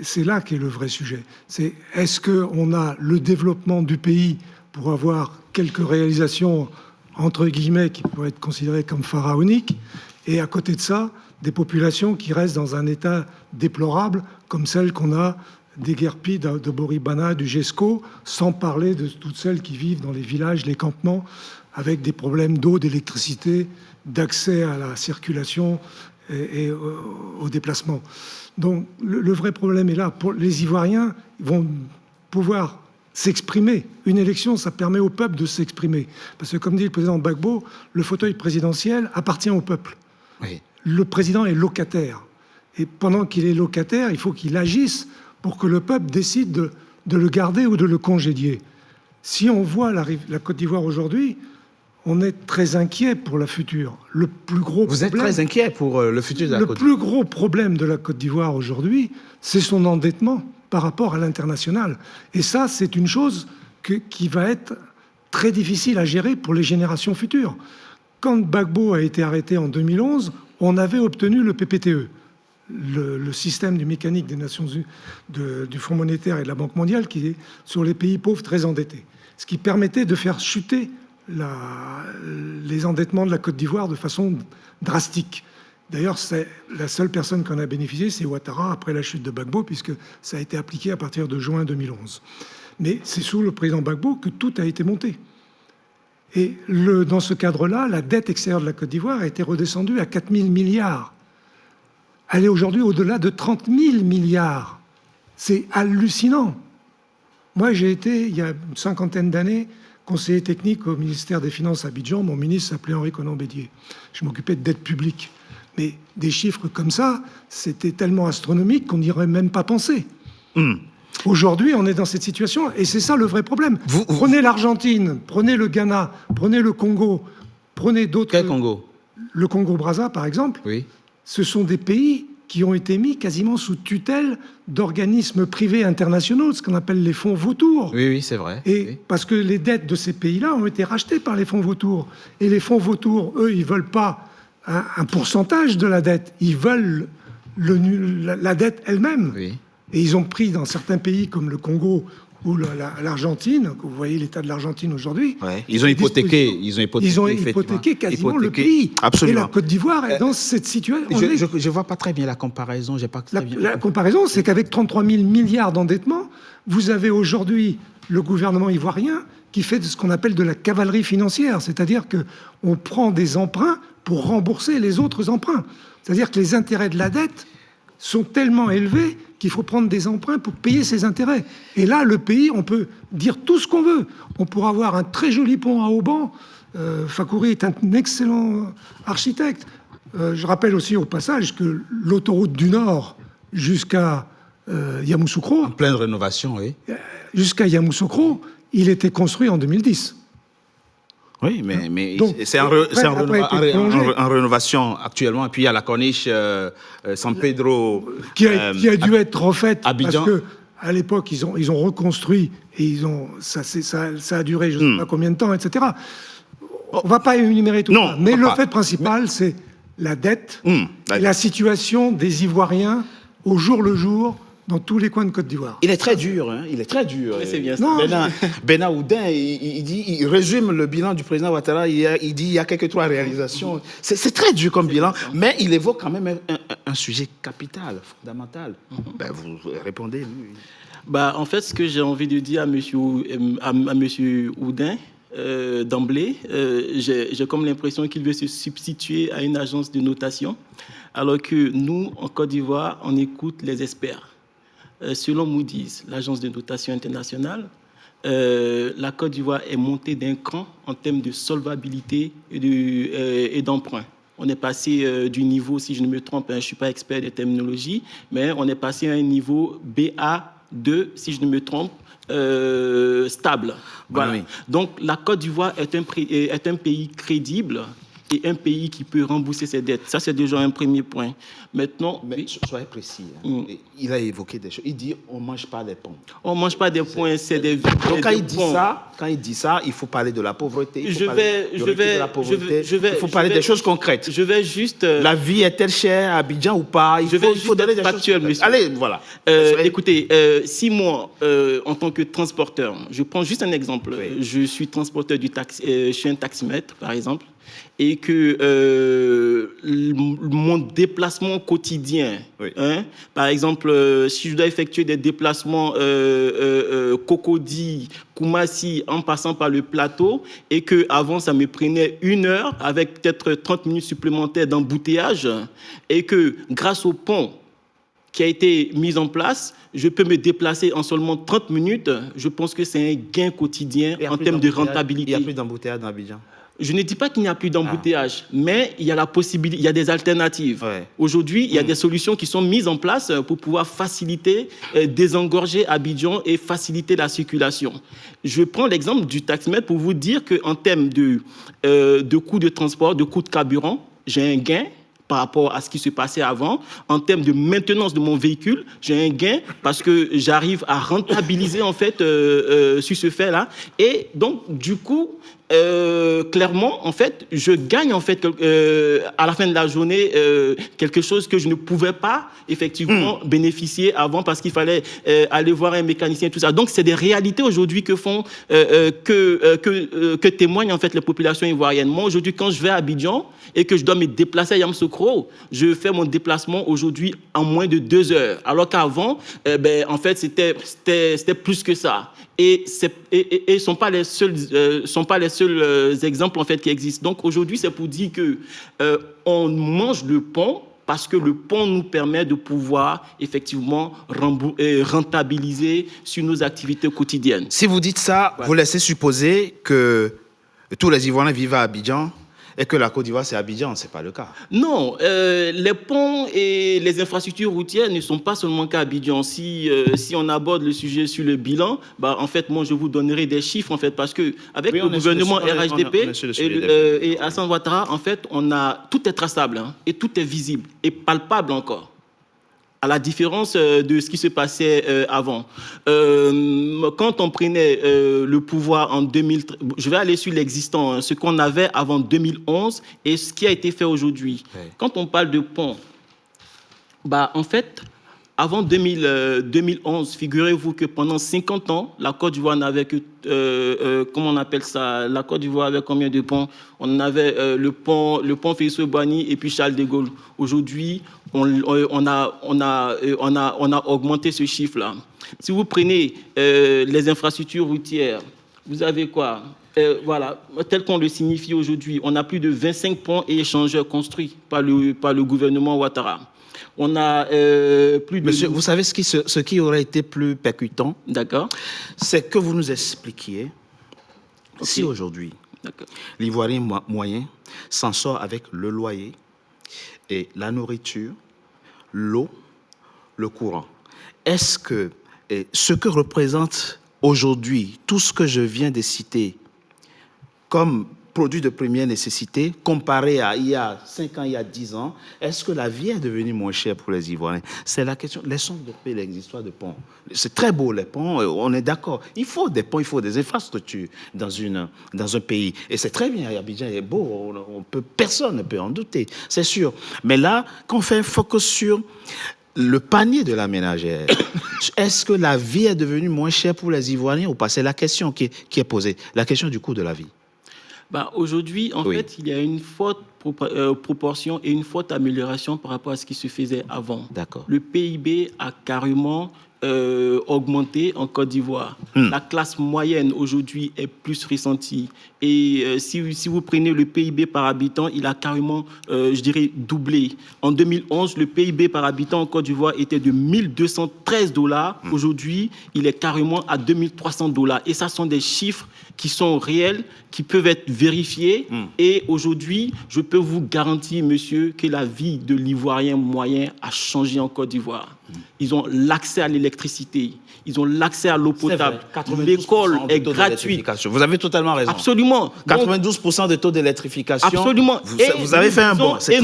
c'est là qu'est le vrai sujet. C'est est-ce qu'on a le développement du pays pour avoir quelques réalisations, entre guillemets, qui pourraient être considérées comme pharaoniques, et à côté de ça, des populations qui restent dans un état déplorable, comme celles qu'on a déguerpies de Boribana, du GESCO, sans parler de toutes celles qui vivent dans les villages, les campements, avec des problèmes d'eau, d'électricité, d'accès à la circulation et au déplacement. Donc le vrai problème est là. Pour les Ivoiriens, ils vont pouvoir s'exprimer. Une élection, ça permet au peuple de s'exprimer. Parce que comme dit le président Gbagbo, le fauteuil présidentiel appartient au peuple. Oui. Le président est locataire. Et pendant qu'il est locataire, il faut qu'il agisse pour que le peuple décide de le garder ou de le congédier. Si on voit la Côte d'Ivoire aujourd'hui, on est très inquiet pour la future. Le plus gros Vous êtes très inquiet pour le futur de la Côte d'Ivoire. Le plus gros problème de la Côte d'Ivoire aujourd'hui, c'est son endettement par rapport à l'international. Et ça, c'est une chose qui va être très difficile à gérer pour les générations futures. Quand Gbagbo a été arrêté en 2011, on avait obtenu le PPTE, le système du mécanique des Nations Unies, du Fonds monétaire et de la Banque mondiale, qui est sur les pays pauvres très endettés. Ce qui permettait de faire chuter les endettements de la Côte d'Ivoire de façon drastique. D'ailleurs, c'est la seule personne qui en a bénéficié, c'est Ouattara, après la chute de Gbagbo, puisque ça a été appliqué à partir de juin 2011. Mais c'est sous le président Gbagbo que tout a été monté. Et dans ce cadre-là, la dette extérieure de la Côte d'Ivoire a été redescendue à 4 000 milliards. elle est aujourd'hui au-delà de 30 000 milliards. C'est hallucinant. Moi, j'ai été, il y a une cinquantaine d'années, conseiller technique au ministère des Finances à Abidjan. Mon ministre s'appelait Henri Conan-Bédier. Je m'occupais de dette publique. Mais des chiffres comme ça, c'était tellement astronomique qu'on n'y aurait même pas pensé. Aujourd'hui, on est dans cette situation, et c'est ça le vrai problème. Prenez l'Argentine, prenez le Ghana, prenez le Congo, prenez d'autres... Quel Congo? Le Congo-Brazza, par exemple. Oui. Ce sont des pays qui ont été mis quasiment sous tutelle d'organismes privés internationaux, ce qu'on appelle les fonds vautours. Oui, oui, c'est vrai. Et oui. parce que les dettes de ces pays-là ont été rachetées par les fonds vautours. Et les fonds vautours, eux, ils ne veulent pas un pourcentage de la dette. Ils veulent la dette elle-même. Oui. Et ils ont pris dans certains pays comme le Congo ou l'Argentine, vous voyez l'état de l'Argentine aujourd'hui. Ouais. Ils ont hypothéqué quasiment le pays. Absolument. Et la Côte d'Ivoire est dans cette situation. Je ne vois pas très bien la comparaison. La comparaison, c'est qu'avec 33 000 milliards d'endettement, vous avez aujourd'hui le gouvernement ivoirien qui fait ce qu'on appelle de la cavalerie financière, c'est-à-dire qu'on prend des emprunts pour rembourser les autres emprunts. C'est-à-dire que les intérêts de la dette sont tellement élevés qu'il faut prendre des emprunts pour payer ces intérêts. Et là, le pays, on peut dire tout ce qu'on veut. On pourra avoir un très joli pont à Auban. Fakouri est un excellent architecte. Je rappelle aussi au passage que l'autoroute du Nord jusqu'à Yamoussoukro... En pleine rénovation, oui. Jusqu'à Yamoussoukro, il était construit en 2010. Oui, mais donc, c'est en rénovation actuellement. Et puis il y a la corniche San Pedro qui a dû être refaite Abidjan. parce que à l'époque ils ont reconstruit et ça a duré je ne sais pas combien de temps, etc. On ne va pas énumérer tout ça, mais le fait principal c'est la dette et la situation des Ivoiriens au jour le jour dans tous les coins de Côte d'Ivoire. Il est très dur, hein. Il est très dur. Mais c'est bien ça. Bernard Oudin, il résume le bilan du président Ouattara, il dit il y a quelques 3 réalisations. C'est très dur comme bilan, mais il évoque quand même un sujet capital, fondamental. Ben, vous répondez, lui. En fait, ce que j'ai envie de dire à monsieur Oudin, d'emblée, j'ai comme l'impression qu'il veut se substituer à une agence de notation, alors que nous, en Côte d'Ivoire, on écoute les experts. Selon Moody's, l'agence de notation internationale, la Côte d'Ivoire est montée d'un cran en termes de solvabilité et d'emprunt. On est passé du niveau, si je ne me trompe, je ne suis pas expert des terminologies, mais on est passé à un niveau BA2, si je ne me trompe, stable. Voilà. Oui. Donc la Côte d'Ivoire est un pays crédible et un pays qui peut rembourser ses dettes. Ça, c'est déjà un premier point. Maintenant... Mais soyez précis. Hein. Il a évoqué des choses. Il dit, on ne mange pas des ponts. On ne mange pas des points, c'est des... Donc, quand il dit ça, il faut parler de la pauvreté. Il faut parler des choses concrètes. Je vais juste... La vie est-elle chère à Abidjan ou pas? Il faut donner des factuel, choses. Allez, voilà. Écoutez, si moi, en tant que transporteur, je prends juste un exemple. Oui. Je suis transporteur du taxi, je suis un taximètre, par exemple, et que mon déplacement quotidien, oui. Par exemple, si je dois effectuer des déplacements Cocody, Koumassi, en passant par le plateau, et qu'avant, ça me prenait 1 heure, avec peut-être 30 minutes supplémentaires d'embouteillage, et que grâce au pont qui a été mis en place, je peux me déplacer en seulement 30 minutes, je pense que c'est un gain quotidien en termes de rentabilité. Il n'y a plus d'embouteillage dans Abidjan. Je ne dis pas qu'il n'y a plus d'embouteillage, mais il y a la possibilité, il y a des alternatives. Ouais. Aujourd'hui, il y a des solutions qui sont mises en place pour pouvoir faciliter, désengorger Abidjan et faciliter la circulation. Je prends l'exemple du taximètre pour vous dire qu'en termes de coûts de transport, de coûts de carburant, j'ai un gain par rapport à ce qui se passait avant. En termes de maintenance de mon véhicule, j'ai un gain parce que j'arrive à rentabiliser en fait sur ce fait-là. Et donc, du coup, clairement, en fait, je gagne en fait à la fin de la journée quelque chose que je ne pouvais pas effectivement bénéficier avant parce qu'il fallait aller voir un mécanicien et tout ça. Donc, c'est des réalités aujourd'hui que font que témoignent en fait les populations ivoiriennes. Moi, aujourd'hui, quand je vais à Abidjan et que je dois me déplacer à Yamoussoukro, je fais mon déplacement aujourd'hui en moins de 2 heures, alors qu'avant, en fait, c'était plus que ça. Et sont pas les seuls exemples en fait qui existent. Donc aujourd'hui, c'est pour dire que on mange le pont parce que le pont nous permet de pouvoir effectivement rentabiliser sur nos activités quotidiennes. Si vous dites ça, vous laissez supposer que tous les Ivoiriens vivent à Abidjan et que la Côte d'Ivoire, c'est Abidjan. Ce n'est pas le cas. Non, les ponts et les infrastructures routières ne sont pas seulement qu'à Abidjan. Si on aborde le sujet sur le bilan, en fait, moi, je vous donnerai des chiffres, en fait, parce qu'avec le gouvernement RHDP et Alassane Ouattara, en fait, tout est traçable et tout est visible et palpable encore. À la différence de ce qui se passait avant. Quand on prenait le pouvoir en 2013, je vais aller sur l'existant, ce qu'on avait avant 2011 et ce qui a été fait aujourd'hui. Oui. Quand on parle de pont, en fait, avant 2011, figurez-vous que pendant 50 ans, la Côte d'Ivoire n'avait que, comment on appelle ça, la Côte d'Ivoire avait combien de ponts? On avait le pont Félix-Houphouët-Boigny et puis Charles de Gaulle. Aujourd'hui, on a augmenté ce chiffre-là. Si vous prenez les infrastructures routières, vous avez quoi? Voilà, tel qu'on le signifie aujourd'hui, on a plus de 25 ponts et échangeurs construits par le gouvernement Ouattara. On a plus de... Monsieur, vous savez ce qui aurait été plus percutant? D'accord. C'est que vous nous expliquiez si aujourd'hui, l'Ivoirien moyen s'en sort avec le loyer et la nourriture, l'eau, le courant. Est-ce que ce que représente aujourd'hui tout ce que je viens de citer comme produit de première nécessité, comparé à il y a 5 ans, il y a 10 ans, est-ce que la vie est devenue moins chère pour les Ivoiriens? C'est la question. Laissons de paix les histoires de ponts. C'est très beau, les ponts, on est d'accord. Il faut des ponts, il faut des infrastructures dans un pays. Et c'est très bien, Abidjan est beau, personne ne peut en douter, c'est sûr. Mais là, quand on fait un focus sur le panier de la ménagère, est-ce que la vie est devenue moins chère pour les Ivoiriens ou pas? C'est la question qui est posée, la question du coût de la vie. Aujourd'hui, en fait, il y a une forte proportion et une forte amélioration par rapport à ce qui se faisait avant. D'accord. Le PIB a carrément augmenté en Côte d'Ivoire. La classe moyenne aujourd'hui est plus ressentie. Et si vous prenez le PIB par habitant, il a carrément, je dirais, doublé. En 2011, le PIB par habitant en Côte d'Ivoire était de $1 213. Aujourd'hui, il est carrément à $2 300. Et ça sont des chiffres qui sont réels, qui peuvent être vérifiés. Et aujourd'hui, je peux vous garantir, monsieur, que la vie de l'Ivoirien moyen a changé en Côte d'Ivoire. Ils ont l'accès à l'électricité, ils ont l'accès à l'eau potable. L'école est gratuite. Vous avez totalement raison. Absolument. 92% de taux d'électrification. Absolument. Vous avez fait un bon. Et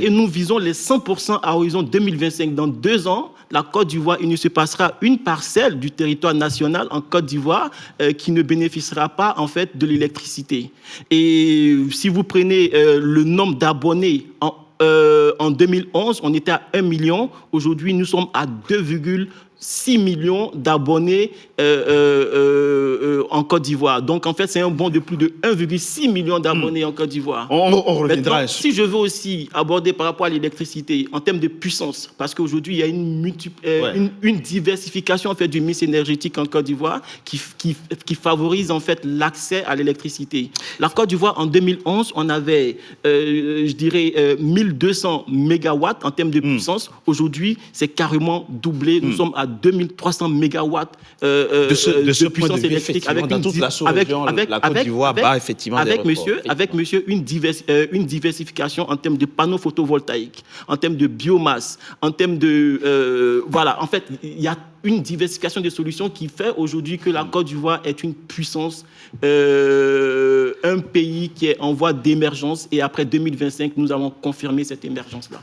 nous visons les 100% à horizon 2025. Dans 2 ans, la Côte d'Ivoire, il ne se passera une parcelle du territoire national en Côte d'Ivoire qui ne bénéficiera pas en fait de l'électricité. Et si vous prenez le nombre d'abonnés en 2011, on était à 1 million. Aujourd'hui, nous sommes à 2,6 millions d'abonnés en Côte d'Ivoire. Donc, en fait, c'est un bond de plus de 1,6 million d'abonnés en Côte d'Ivoire. On reviendra. Maintenant, si je veux aussi aborder par rapport à l'électricité, en termes de puissance, parce qu'aujourd'hui, il y a une diversification en fait, du mix énergétique en Côte d'Ivoire qui favorise en fait, l'accès à l'électricité. La Côte d'Ivoire, en 2011, on avait, je dirais, 1200 mégawatts en termes de puissance. Aujourd'hui, c'est carrément doublé. Nous sommes à 2300 mégawatts de puissance électrique. Avec dans toute la sous-région, la Côte d'Ivoire bat effectivement des records. Avec une diversification en termes de panneaux photovoltaïques, en termes de biomasse, en termes de... voilà, en fait, il y a une diversification des solutions qui fait aujourd'hui que la Côte d'Ivoire est une puissance, un pays qui est en voie d'émergence. Et après 2025, nous allons confirmer cette émergence-là.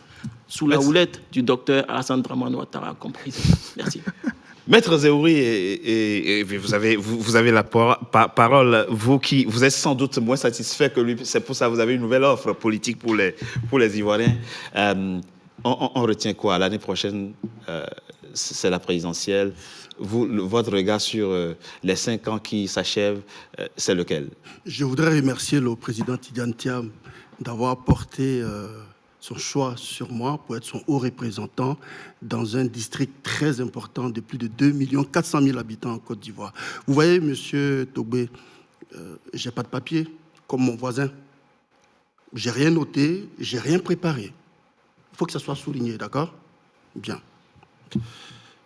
Sous la houlette du docteur Alassane Dramane Ouattara compris. Merci. Maître Zéhouri, et vous avez la parole, vous êtes sans doute moins satisfait que lui, c'est pour ça que vous avez une nouvelle offre politique pour les Ivoiriens. On retient quoi? L'année prochaine, c'est la présidentielle. Votre regard sur les 5 ans qui s'achèvent, c'est lequel? Je voudrais remercier le président Tidiane Thiam d'avoir porté son choix sur moi pour être son haut représentant dans un district très important de plus de 2 400 000 habitants en Côte d'Ivoire. Vous voyez, monsieur Togbé, je n'ai pas de papier, comme mon voisin. Je n'ai rien noté, je n'ai rien préparé. Il faut que ça soit souligné, d'accord? Bien.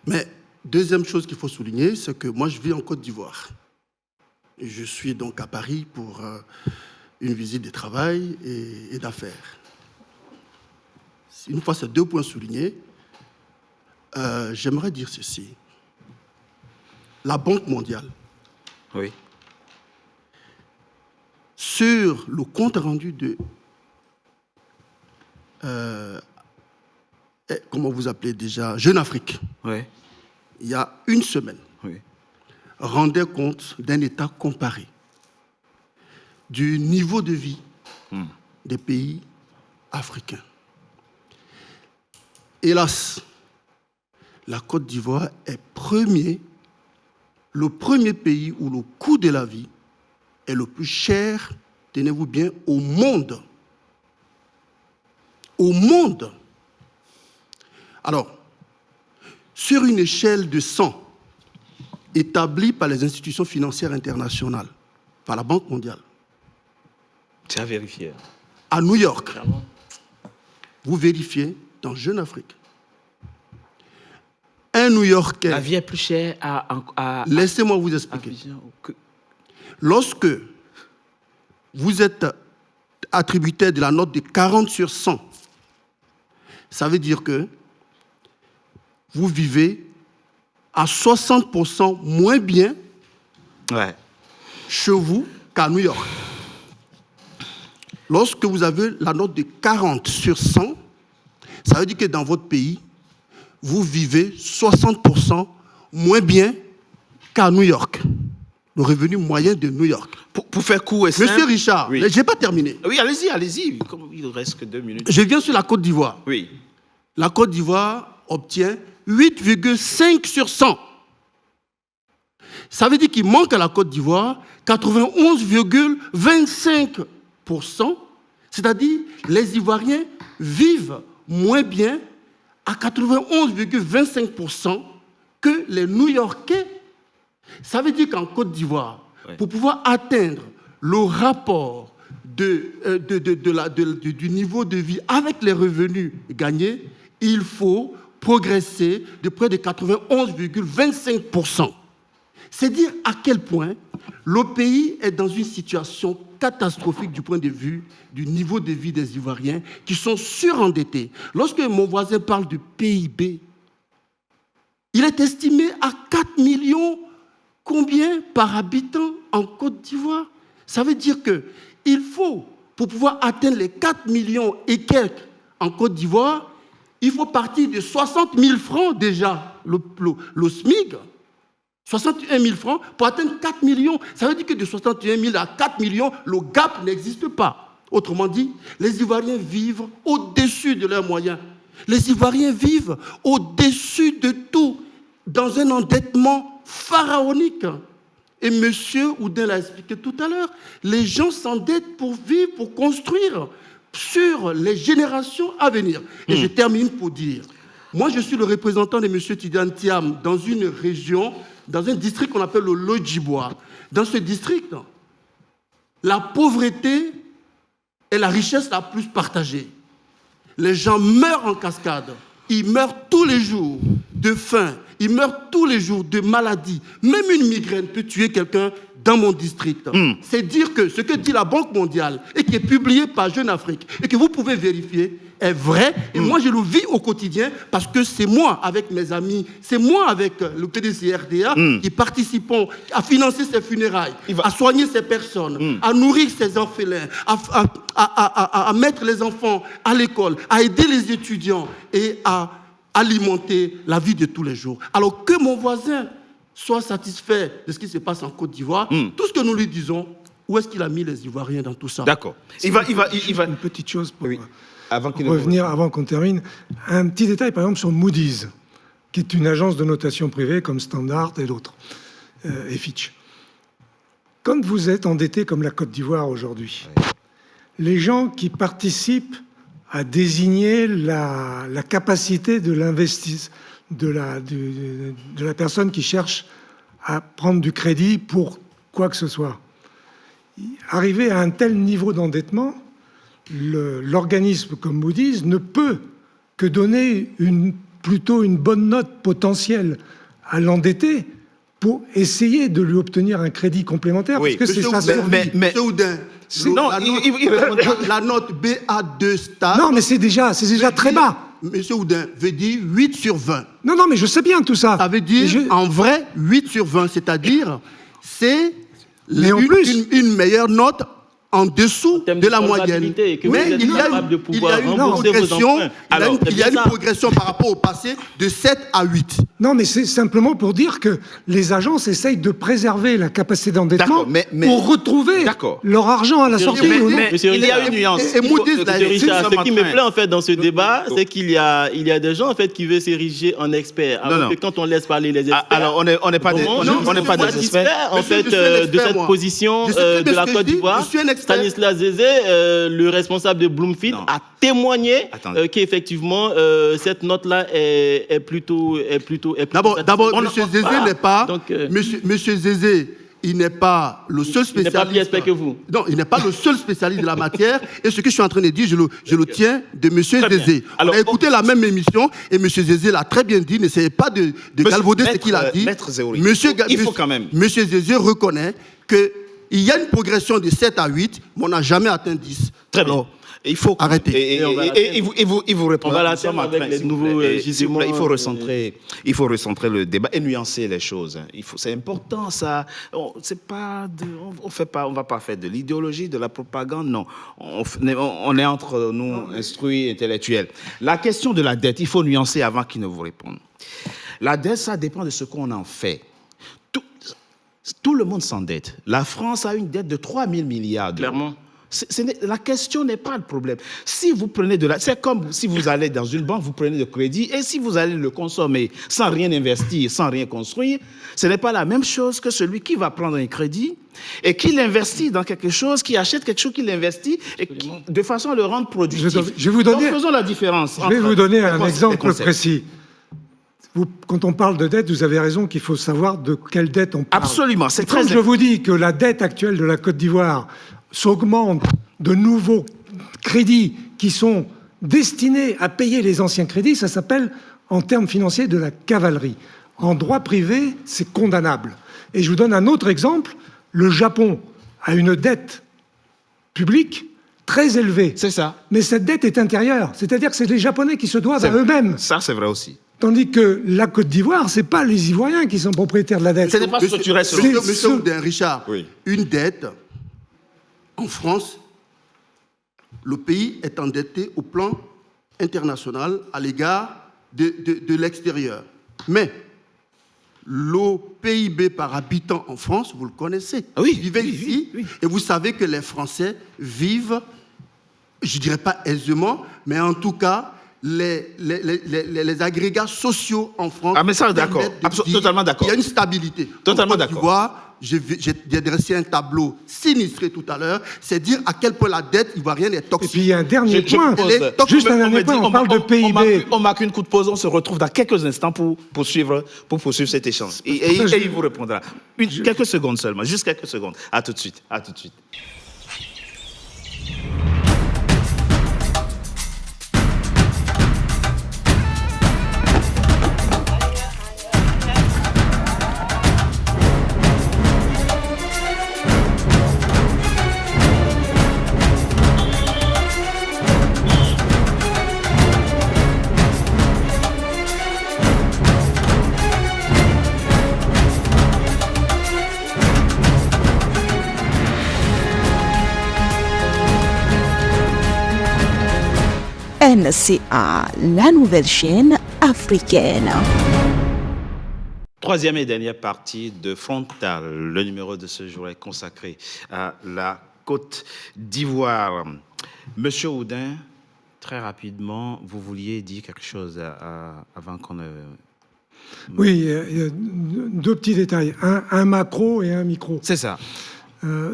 Mais deuxième chose qu'il faut souligner, c'est que moi, je vis en Côte d'Ivoire. Et je suis donc à Paris pour une visite de travail et d'affaires. Une fois ces 2 points soulignés, j'aimerais dire ceci. La Banque mondiale, Oui. sur le compte rendu de, comment vous appelez déjà, Jeune Afrique, Oui. il y a une semaine, Oui. rendait compte d'un état comparé du niveau de vie des pays africains. Hélas, la Côte d'Ivoire est le premier pays où le coût de la vie est le plus cher, tenez-vous bien, au monde. Au monde. Alors, sur une échelle de 100, établie par les institutions financières internationales, par la Banque mondiale, C'est à vérifier. à New York, vous vérifiez dans Jeune Afrique. Un New-Yorkais... La vie est plus chère à Laissez-moi vous expliquer. Lorsque vous êtes attributaire de la note de 40 sur 100, ça veut dire que vous vivez à 60% moins bien chez vous qu'à New York. Lorsque vous avez la note de 40 sur 100, ça veut dire que dans votre pays, vous vivez 60% moins bien qu'à New York. Le revenu moyen de New York. Pour faire court et simple... Monsieur Richard, oui. je n'ai pas terminé. Oui, allez-y. Comme il ne reste que 2 minutes. Je viens sur la Côte d'Ivoire. Oui. La Côte d'Ivoire obtient 8,5 sur 100. Ça veut dire qu'il manque à la Côte d'Ivoire 91,25%, c'est-à-dire les Ivoiriens vivent moins bien à 91,25% que les New-Yorkais. Ça veut dire qu'en Côte d'Ivoire, pour pouvoir atteindre le rapport du niveau de vie avec les revenus gagnés, il faut progresser de près de 91,25%. C'est dire à quel point le pays est dans une situation catastrophique du point de vue du niveau de vie des Ivoiriens qui sont surendettés. Lorsque mon voisin parle du PIB, il est estimé à 4 millions combien par habitant en Côte d'Ivoire? Ça veut dire qu'il faut, pour pouvoir atteindre les 4 millions et quelques en Côte d'Ivoire, il faut partir de 60 000 francs déjà, le SMIC, 61 000 francs pour atteindre 4 millions. Ça veut dire que de 61 000 à 4 millions, le gap n'existe pas. Autrement dit, les Ivoiriens vivent au-dessus de leurs moyens. Les Ivoiriens vivent au-dessus de tout, dans un endettement pharaonique. Et M. Oudin l'a expliqué tout à l'heure, les gens s'endettent pour vivre, pour construire sur les générations à venir. Et je termine pour dire, moi je suis le représentant de M. Tidiane Thiam dans une région, dans un district qu'on appelle le Lodjibois. Dans ce district, la pauvreté est la richesse la plus partagée. Les gens meurent en cascade. Ils meurent tous les jours de faim. Ils meurent tous les jours de maladies. Même une migraine peut tuer quelqu'un dans mon district. C'est dire que ce que dit la Banque mondiale et qui est publié par Jeune Afrique et que vous pouvez vérifier est vrai. Et moi, je le vis au quotidien parce que c'est moi, avec mes amis, c'est moi, avec le PDCRDA, qui participons à financer ces funérailles, à soigner ces personnes, à nourrir ces orphelins, à mettre les enfants à l'école, à aider les étudiants et à alimenter la vie de tous les jours. Alors que mon voisin soit satisfait de ce qui se passe en Côte d'Ivoire, tout ce que nous lui disons, où est-ce qu'il a mis les Ivoiriens dans tout ça? D'accord. Il va... Une petite chose pour revenir, avant qu'on termine. Un petit détail, par exemple, sur Moody's, qui est une agence de notation privée comme Standard et d'autres, et Fitch. Quand vous êtes endetté comme la Côte d'Ivoire aujourd'hui, les gens qui participent à désigner la capacité de l'investissement, de la personne qui cherche à prendre du crédit pour quoi que ce soit. Arrivé à un tel niveau d'endettement, l'organisme comme Moody's ne peut que donner plutôt une bonne note potentielle à l'endetté pour essayer de lui obtenir un crédit complémentaire, Oui, parce que c'est sa survie. Monsieur Oudin, Non, la note BA2 stable. Non, mais c'est déjà très bas. Monsieur Oudin veut dire 8 sur 20. Non, mais je sais bien tout ça. Ça veut dire, en vrai, 8 sur 20, c'est-à-dire, c'est Mais en plus, une meilleure note en dessous de la moyenne. Et que Mais vous êtes il y a capable de pouvoir une rembourser vos progression, emprunts. Alors, il y a c'est une bien ça. progression par rapport au passé de 7 à 8. non, mais c'est simplement pour dire que les agences essayent de préserver la capacité d'endettement D'accord, mais- pour retrouver D'accord. leur argent à la sortie. mais- ou non. mais- Monsieur il y a Richard, une nuance. Et Moody's Il faut- l'a Monsieur écrit, Richard, nous ce sommes qui en me train- plaît en fait dans ce débat, c'est qu'il y a des gens en fait qui veulent s'ériger en experts. Alors non. que quand on laisse parler les experts, Alors, on n'est pas des, comment on n'est pas des satisfait experts. en Monsieur, fait je suis un de expert, cette moi. position Je sais très bien de la ce que je Côte dis, d'Ivoire. je suis un expert. Stanislas Zézé, le responsable de Bloomfield, Non. a témoigné Attendez. qu'effectivement cette note-là est plutôt D'abord, satisfaisante. Monsieur Zézé Voilà. n'est pas. Donc, Monsieur Zézé, il n'est pas le seul il n'est spécialiste. pas plus expert que vous. Non, il n'est pas le seul spécialiste de la matière. Et ce que je suis en train de dire, je le tiens de Monsieur Très bien. Zézé. Alors, on a écouté la même émission et Monsieur Zézé l'a très bien dit. N'essayez pas de galvauder ce qu'il a dit. Maître Zéhouri, il faut quand même. Monsieur Zézé reconnaît qu'il y a une progression de 7 à 8, mais on n'a jamais atteint 10. Très bien. Alors, Il faut arrêter. Et il vous répond. On va la Nous sommes terme en avec train, les s'il vous nouveaux plaît. gisements, S'il vous plaît, il faut recentrer le débat et nuancer les choses. C'est important ça. On va pas faire de l'idéologie, de la propagande. Non, on est entre nous instruits intellectuels. La question de la dette, il faut nuancer avant qu'il ne vous réponde. La dette, ça dépend de ce qu'on en fait. Tout le monde s'endette. La France a une dette de 3 000 milliards d'euros. Clairement. La question n'est pas le problème. Si vous prenez c'est comme si vous allez dans une banque, vous prenez le crédit, et si vous allez le consommer sans rien investir, sans rien construire, ce n'est pas la même chose que celui qui va prendre un crédit et qui l'investit dans quelque chose, qui achète quelque chose, qui l'investit, et de façon à le rendre productif. Je vais vous donner- Donc, faisons la différence. Je vais vous donner un les exemple concepts. précis. Quand on parle de dette, vous avez raison qu'il faut savoir de quelle dette on parle. Absolument, c'est Quand très je vous dis que la dette actuelle de la Côte d'Ivoire s'augmente de nouveaux crédits qui sont destinés à payer les anciens crédits, ça s'appelle, en termes financiers, de la cavalerie. En droit privé, c'est condamnable. Et je vous donne un autre exemple. Le Japon a une dette publique très élevée. C'est ça. Mais cette dette est intérieure. C'est-à-dire que c'est les Japonais qui se doivent à eux-mêmes. Ça, c'est vrai aussi. Tandis que la Côte d'Ivoire, c'est pas les Ivoiriens qui sont propriétaires de la dette. Ce n'est pas structuré sur Monsieur Oudin, Richard, Oui. une dette, en France, le pays est endetté au plan international à l'égard de l'extérieur. Mais le PIB par habitant en France, vous le connaissez. Oui, Vous vivez oui, ici oui. et vous savez que les Français vivent, je ne dirais pas aisément, mais en tout cas, les agrégats sociaux en France. Ah, mais ça, d'accord. permettent de dire Totalement d'accord. Il y a une stabilité. Totalement En Côte d'accord. d'Ivoire, j'ai dressé un tableau sinistré tout à l'heure, c'est dire à quel point la dette ivoirienne est Et toxique. puis il y a un dernier point. Juste un dernier point, on parle de PIB. On marque une coup de pause, on se retrouve dans quelques instants pour poursuivre cet échange. Et il vous répondra. Quelques secondes seulement, juste quelques secondes. À tout de suite. À tout de suite. NCA, la nouvelle chaîne africaine. Troisième et dernière partie de Frontal. Le numéro de ce jour est consacré à la Côte d'Ivoire. Monsieur Oudin, très rapidement, vous vouliez dire quelque chose avant qu'on ne... Oui, il y a deux petits détails. Un macro et un micro. C'est ça.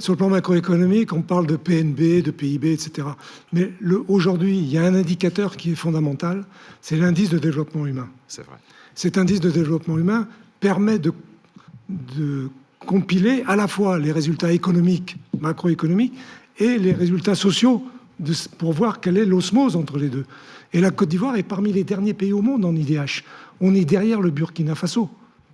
Sur le plan macroéconomique, on parle de PNB, de PIB, etc. Mais aujourd'hui, il y a un indicateur qui est fondamental, c'est l'indice de développement humain. C'est vrai. Cet indice de développement humain permet de compiler à la fois les résultats économiques, macroéconomiques, et les résultats sociaux pour voir quelle est l'osmose entre les deux. Et la Côte d'Ivoire est parmi les derniers pays au monde en IDH. On est derrière le Burkina Faso,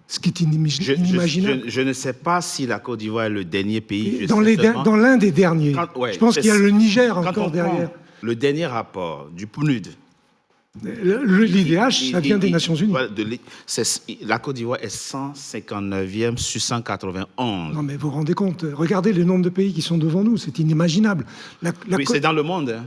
ce qui est inimaginable. Je ne sais pas si la Côte d'Ivoire est le dernier pays. Dans l'un des derniers. Je pense qu'il y a le Niger encore derrière. Le dernier rapport du PNUD. L'IDH, ça vient des Nations Unies. La Côte d'Ivoire est 159e sur 191. Non, mais vous vous rendez compte, regardez le nombre de pays qui sont devant nous, c'est inimaginable. Oui, c'est dans le monde. Hein.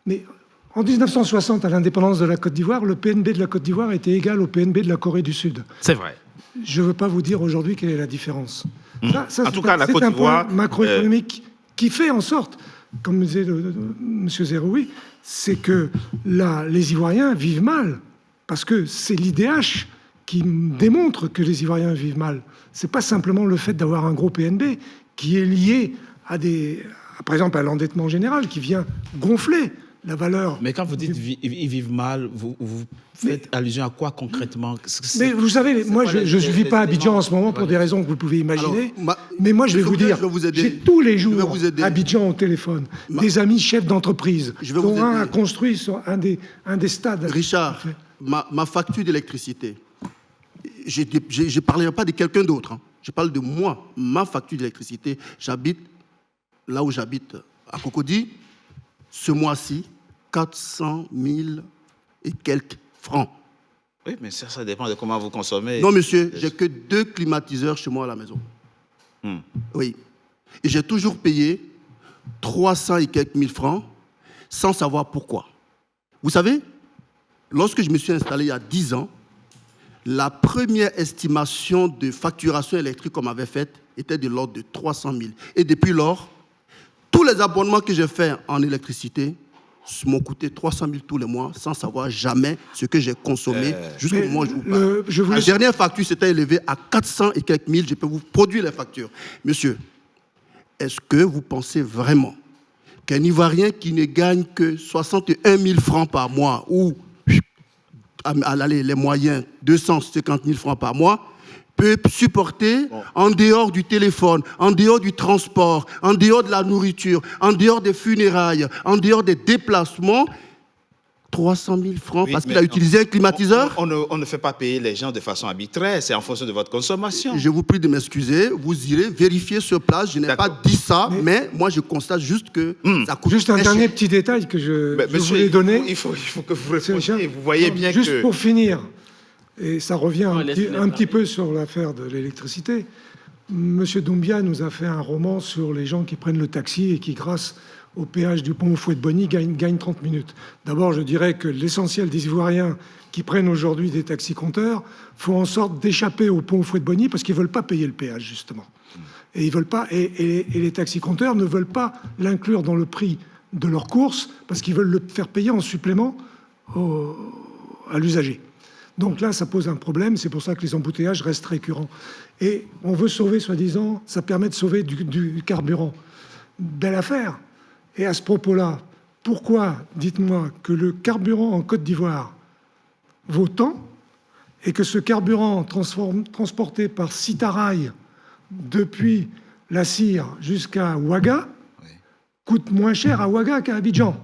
Mais en 1960, à l'indépendance de la Côte d'Ivoire, le PNB de la Côte d'Ivoire était égal au PNB de la Corée du Sud. C'est vrai. Je ne veux pas vous dire aujourd'hui quelle est la différence. En tout cas, la Côte d'Ivoire... C'est un point macroéconomique qui fait en sorte, comme disait M. Zeroui, c'est que là, les Ivoiriens vivent mal, parce que c'est l'IDH qui démontre que les Ivoiriens vivent mal. Ce n'est pas simplement le fait d'avoir un gros PNB qui est lié à par exemple, à l'endettement général, qui vient gonfler la valeur. Mais quand vous dites ils vivent mal, vous faites allusion à quoi concrètement? Mais vous savez, moi, je ne vis pas à Abidjan en ce moment pour des raisons que vous pouvez imaginer. Alors, mais moi, je vais vous dire, j'ai tous les jours Abidjan au téléphone, des amis chefs d'entreprise, dont un a construit un des stades. Richard, ma facture d'électricité, je ne parlerai pas de quelqu'un d'autre. Hein. Je parle de moi, ma facture d'électricité. J'habite là où j'habite, à Cocody. Ce mois-ci, 400 000 et quelques francs. Oui, mais ça dépend de comment vous consommez. Non, monsieur, j'ai que 2 climatiseurs chez moi à la maison. Oui. Et j'ai toujours payé 300 et quelques mille francs sans savoir pourquoi. Vous savez, lorsque je me suis installé il y a 10 ans, la première estimation de facturation électrique qu'on m'avait faite était de l'ordre de 300 000. Et depuis lors, tous les abonnements que j'ai faits en électricité m'ont coûté 300 000 tous les mois sans savoir jamais ce que j'ai consommé jusqu'au moment où je vous parle. La dernière facture s'était élevée à 400 et quelques mille. Je peux vous produire les factures. Monsieur, est-ce que vous pensez vraiment qu'un Ivoirien qui ne gagne que 61 000 francs par mois ou les moyens 250 000 francs par mois peut supporter, en dehors du téléphone, en dehors du transport, en dehors de la nourriture, en dehors des funérailles, en dehors des déplacements, 300 000 francs parce qu'il a utilisé un climatiseur? On ne fait pas payer les gens de façon arbitraire, c'est en fonction de votre consommation. Je vous prie de m'excuser, vous irez vérifier sur place, je n'ai pas dit ça, mais moi je constate juste que ça coûte juste un dernier petit détail que je voulais donner. Il faut que vous répondiez, vous voyez bien juste que... Juste pour finir, et ça revient un petit peu sur l'affaire de l'électricité. Monsieur Doumbia nous a fait un roman sur les gens qui prennent le taxi et qui, grâce au péage du pont au Fouet-de-Bonny, gagnent 30 minutes. D'abord, je dirais que l'essentiel des Ivoiriens qui prennent aujourd'hui des taxis-compteurs font en sorte d'échapper au pont au Fouet-de-Bonny parce qu'ils ne veulent pas payer le péage, justement. Et ils veulent pas, et les taxis-compteurs ne veulent pas l'inclure dans le prix de leur course parce qu'ils veulent le faire payer en supplément à l'usager. Donc là, ça pose un problème, c'est pour ça que les embouteillages restent récurrents. Et on veut sauver, soi-disant, ça permet de sauver du carburant. Belle affaire. Et à ce propos-là, pourquoi, dites-moi, que le carburant en Côte d'Ivoire vaut tant et que ce carburant transporté par Citarail depuis la Cire jusqu'à Ouaga coûte moins cher à Ouaga qu'à Abidjan?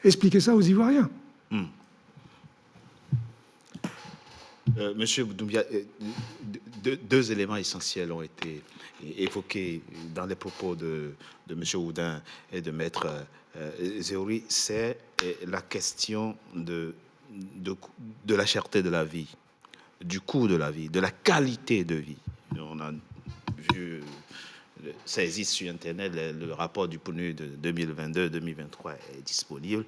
Expliquez ça aux Ivoiriens. Monsieur Doumbia, deux éléments essentiels ont été évoqués dans les propos de Monsieur Oudin et de Maître Zeroui. C'est la question de la cherté de la vie, du coût de la vie, de la qualité de vie. On a vu, ça existe sur Internet, le rapport du PNUD de 2022-2023 est disponible.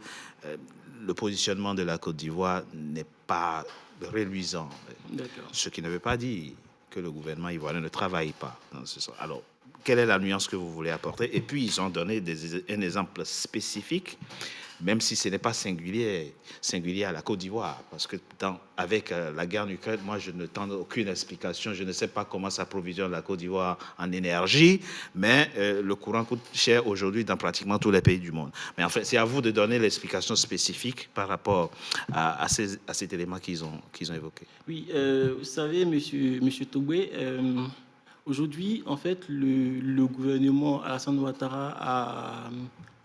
Le positionnement de la Côte d'Ivoire n'est pas reluisant. Ce qui ne veut pas dire que le gouvernement ivoirien ne travaille pas dans ce sens. Alors, quelle est la nuance que vous voulez apporter? Et puis, ils ont donné un exemple spécifique, même si ce n'est pas singulier à la Côte d'Ivoire, parce que avec la guerre en Ukraine, moi, je ne tente aucune explication. Je ne sais pas comment s'approvisionne la Côte d'Ivoire en énergie, mais le courant coûte cher aujourd'hui dans pratiquement tous les pays du monde. Mais en fait, c'est à vous de donner l'explication spécifique par rapport à cet élément qu'ils ont évoqué. Oui, vous savez, monsieur Toubé, aujourd'hui, en fait, le gouvernement Alassane Ouattara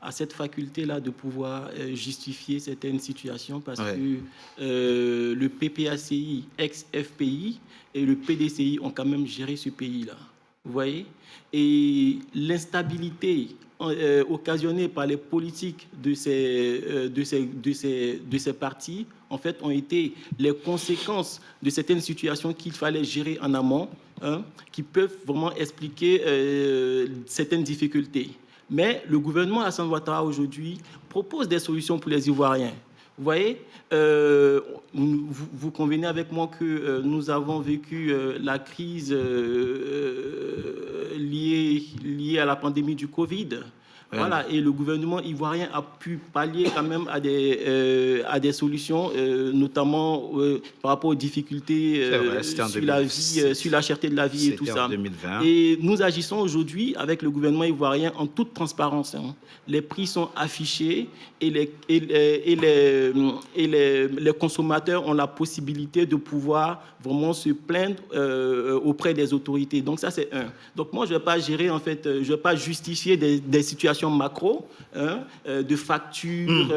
a cette faculté-là de pouvoir justifier certaines situations parce Ouais. que le PPACI, ex-FPI, et le PDCI ont quand même géré ce pays-là. Vous voyez? Et l'instabilité occasionnée par les politiques de ces partis, en fait, ont été les conséquences de certaines situations qu'il fallait gérer en amont, hein, qui peuvent vraiment expliquer certaines difficultés. Mais le gouvernement Alassane Ouattara aujourd'hui propose des solutions pour les Ivoiriens. Vous voyez, vous convenez avec moi que nous avons vécu la crise liée à la pandémie du Covid. Voilà, et le gouvernement ivoirien a pu pallier quand même à des solutions, notamment par rapport aux difficultés sur la vie, sur la cherté de la vie et tout ça. 2020. Et nous agissons aujourd'hui avec le gouvernement ivoirien en toute transparence. Hein. Les prix sont affichés et les consommateurs ont la possibilité de pouvoir vraiment se plaindre auprès des autorités. Donc ça, c'est un. Donc moi, je ne vais pas gérer, en fait, je ne vais pas justifier des situations macro, hein, de factures,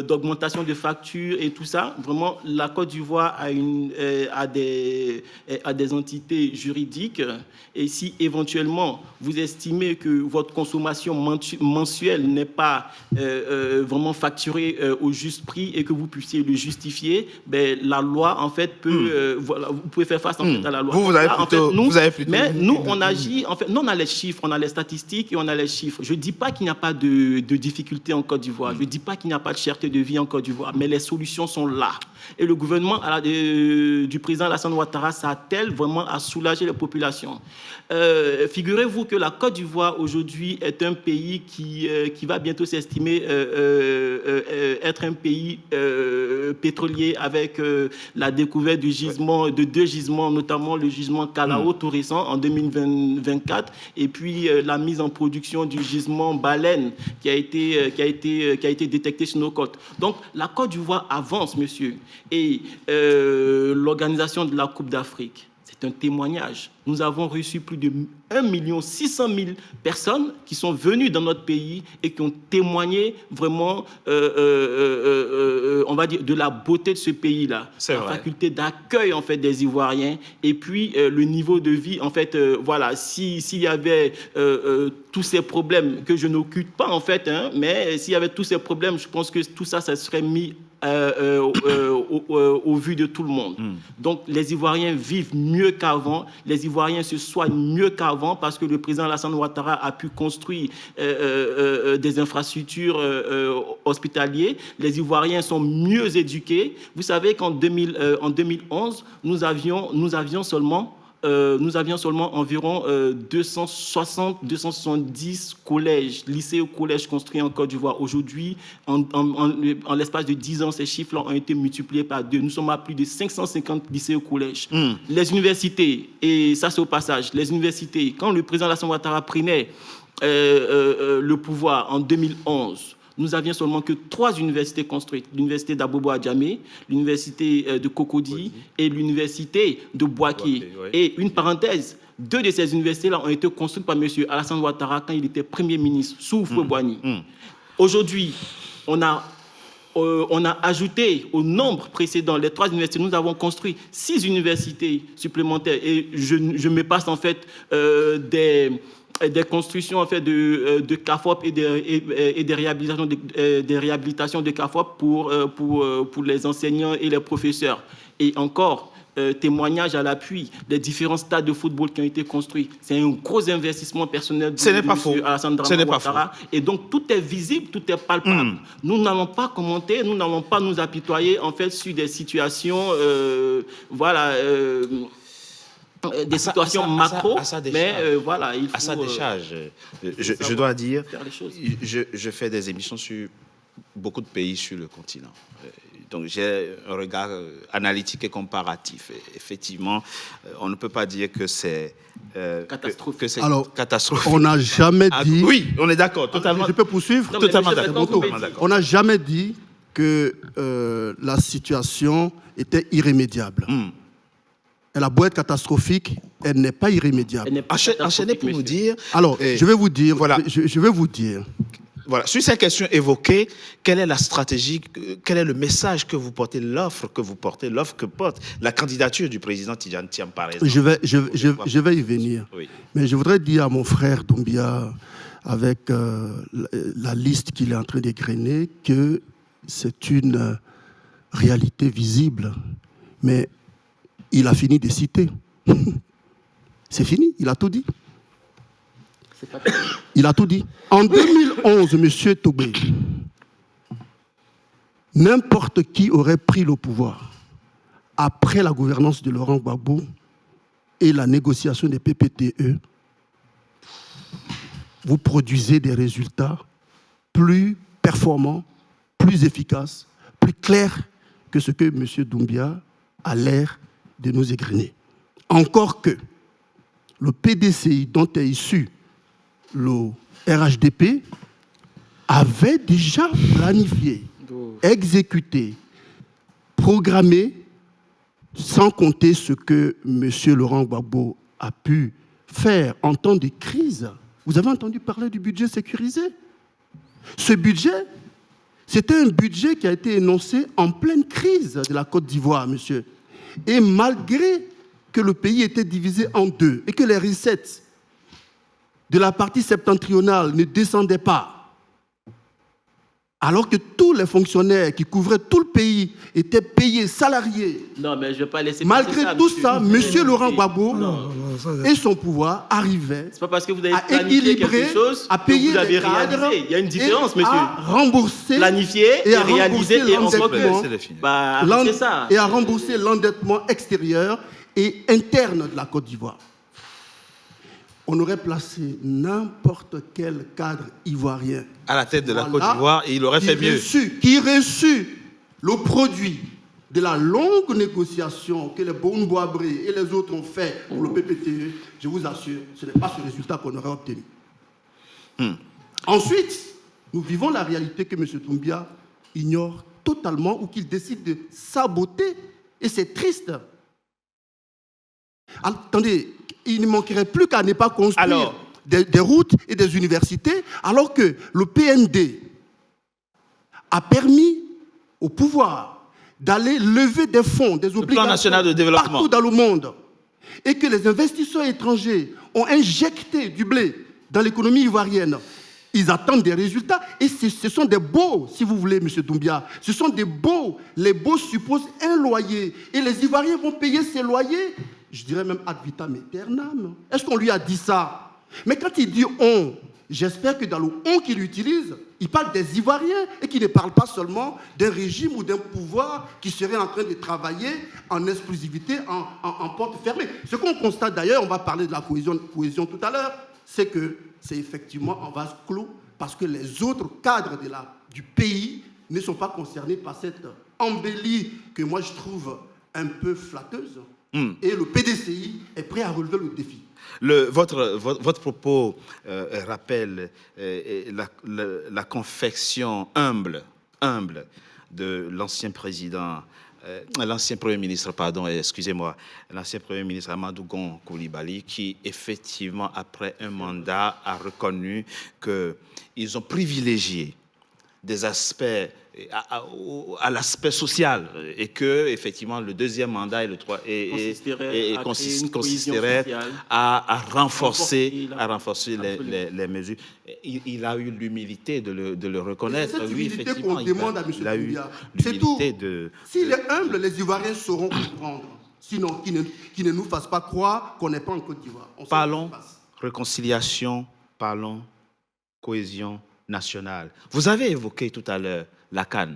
d'augmentation de factures et tout ça. Vraiment, la Côte d'Ivoire a des entités juridiques. Et si éventuellement vous estimez que votre consommation mensuelle n'est pas vraiment facturée au juste prix et que vous puissiez le justifier, ben, la loi, en fait, peut... voilà, vous pouvez faire face en fait, à la loi. Vous avez plutôt... Mais nous, on agit... En fait, nous, on a les chiffres, on a les statistiques et on a les chiffres. Je ne dis pas qu'il n'y a pas de difficultés en Côte d'Ivoire. Je ne dis pas qu'il n'y a pas de cherté de vie en Côte d'Ivoire. Mais les solutions sont là. Et le gouvernement du président Alassane Ouattara s'attelle vraiment à soulager les populations. Figurez-vous que la Côte d'Ivoire aujourd'hui est un pays qui va bientôt s'estimer être un pays pétrolier avec la découverte de deux gisements, notamment le gisement Kalao tout récent en 2024 et puis la mise en production du gisement Baleine qui a été détecté sur nos côtes. Donc la Côte d'Ivoire avance, monsieur. Et l'organisation de la Coupe d'Afrique, c'est un témoignage. Nous avons reçu plus de 1 600 000 personnes qui sont venues dans notre pays et qui ont témoigné vraiment, on va dire, de la beauté de ce pays-là. C'est la vrai. faculté d'accueil, en fait, des Ivoiriens. Et puis, le niveau de vie, en fait, voilà, s'il y avait tous ces problèmes que je n'occupe pas, en fait, hein, mais s'il y avait tous ces problèmes, je pense que tout ça, ça serait mis au vu de tout le monde. Donc, les Ivoiriens vivent mieux qu'avant. Les Ivoiriens se soignent mieux qu'avant parce que le président Alassane Ouattara a pu construire des infrastructures hospitalières. Les Ivoiriens sont mieux éduqués. Vous savez qu'en 2011, nous avions seulement environ 270 collèges, lycées ou collèges construits en Côte d'Ivoire. Aujourd'hui, en l'espace de 10 ans, ces chiffres-là ont été multipliés par 2. Nous sommes à plus de 550 lycées ou collèges. Les universités, et ça c'est au passage, les universités, quand le président Alassane Ouattara prenait le pouvoir en 2011, nous avions seulement que 3 universités construites. L'université d'Abobo-Adjamé, l'université de Cocody et l'université de Boaké. Oui. Et une parenthèse, 2 de ces universités-là ont été construites par M. Alassane Ouattara quand il était Premier ministre, sous Houphouët-Boigny. Aujourd'hui, on a ajouté au nombre précédent, les 3 universités, nous avons construit 6 universités supplémentaires. Et je me passe en fait des constructions en fait de CAFOP et des réhabilitations de CAFOP pour les enseignants et les professeurs. Et encore, témoignage à l'appui des différents stades de football qui ont été construits. C'est un gros investissement personnel de M. Alassane Ouattara. Et donc, tout est visible, tout est palpable. Nous n'allons pas commenter, nous n'allons pas nous apitoyer en fait sur des situations, des situations macro, mais voilà, il faut... À sa décharge, je dois dire, faire les choses. je fais des émissions sur beaucoup de pays sur le continent. Donc j'ai un regard analytique et comparatif. Et effectivement, on ne peut pas dire que c'est catastrophique. que c'est Alors, catastrophique. on n'a jamais dit... Oui, on est d'accord, totalement. Je peux poursuivre? Non, mais Totalement monsieur d'accord. Beton, Totalement d'accord. On n'a jamais dit que la situation était irrémédiable. Elle a beau être catastrophique, elle n'est pas irrémédiable. Elle n'est pas Enchaînez catastrophique, pour nous monsieur. dire... Alors, je vais vous dire, Voilà. je vais vous dire Voilà. Sur ces questions évoquées, quelle est la stratégie, quel est le message que vous portez, l'offre que porte la candidature du président Tidjane Thiam, par exemple? Je vais y venir. Oui. Mais je voudrais dire à mon frère Doumbia, avec la liste qu'il est en train d'égrener, que c'est une réalité visible. Mais il a fini de citer. C'est fini, il a tout dit. Il a tout dit. En 2011, M. Toubé, n'importe qui aurait pris le pouvoir après la gouvernance de Laurent Gbagbo et la négociation des PPTE, vous produisez des résultats plus performants, plus efficaces, plus clairs que ce que M. Doumbia a l'air de nous égrener. Encore que le PDCI dont est issu le RHDP avait déjà planifié, exécuté, programmé, sans compter ce que M. Laurent Gbagbo a pu faire en temps de crise. Vous avez entendu parler du budget sécurisé? Ce budget, c'était un budget qui a été énoncé en pleine crise de la Côte d'Ivoire, monsieur. Et malgré que le pays était divisé en deux et que les recettes de la partie septentrionale ne descendaient pas, alors que tous les fonctionnaires qui couvraient tout le pays étaient payés, salariés. Non, mais je ne vais pas laisser malgré ça, tout ça, M. Laurent Gbagbo et son pouvoir arrivaient c'est pas parce que vous avez à planifié équilibrer, quelque chose à payer que vous les avez cadres, réalisé. Il y a une différence, et monsieur. à rembourser Planifier et et à réaliser rembourser et encore l'endettement. plus. Bah, arrêtez ça. Et à rembourser l'endettement extérieur et interne de la Côte d'Ivoire. On aurait placé n'importe quel cadre ivoirien À la tête de la Côte d'Ivoire, et il aurait fait mieux. Qui reçut le produit de la longue négociation que les Boumboabré et les autres ont fait pour le PPTE, je vous assure, ce n'est pas ce résultat qu'on aurait obtenu. Ensuite, nous vivons la réalité que M. Doumbia ignore totalement ou qu'il décide de saboter, et c'est triste. Attendez, il ne manquerait plus qu'à ne pas construire des routes et des universités, alors que le PND a permis au pouvoir d'aller lever des fonds, des obligations Plan national de développement partout dans le monde, et que les investisseurs étrangers ont injecté du blé dans l'économie ivoirienne. Ils attendent des résultats, et ce sont des baux, si vous voulez, M. Doumbia. Ce sont des baux. Les baux supposent un loyer, et les Ivoiriens vont payer ces loyers, je dirais même ad vitam aeternam. Est-ce qu'on lui a dit ça? Mais quand il dit « on », j'espère que dans le « on » qu'il utilise, il parle des Ivoiriens et qu'il ne parle pas seulement d'un régime ou d'un pouvoir qui serait en train de travailler en exclusivité, en porte fermée. Ce qu'on constate d'ailleurs, on va parler de la cohésion tout à l'heure, c'est que c'est effectivement en vase clos parce que les autres cadres du pays ne sont pas concernés par cette embellie que moi je trouve un peu flatteuse. Et le PDCI est prêt à relever le défi. Votre propos rappelle la confection humble de l'ancien président, l'ancien Premier ministre, l'ancien Premier ministre Amadou Gon Coulibaly, qui effectivement, après un mandat, a reconnu qu'ils ont privilégié des aspects à l'aspect social et que effectivement le deuxième mandat et le consisterait à renforcer les mesures. Il a eu l'humilité de le reconnaître. C'est cette humilité effectivement, qu'on demande à M. Doumbia. C'est tout. S'il est humble, les Ivoiriens sauront comprendre. Sinon, qu'il ne nous fasse pas croire qu'on n'est pas en Côte d'Ivoire. Parlons réconciliation, parlons cohésion nationale. Vous avez évoqué tout à l'heure la CAN,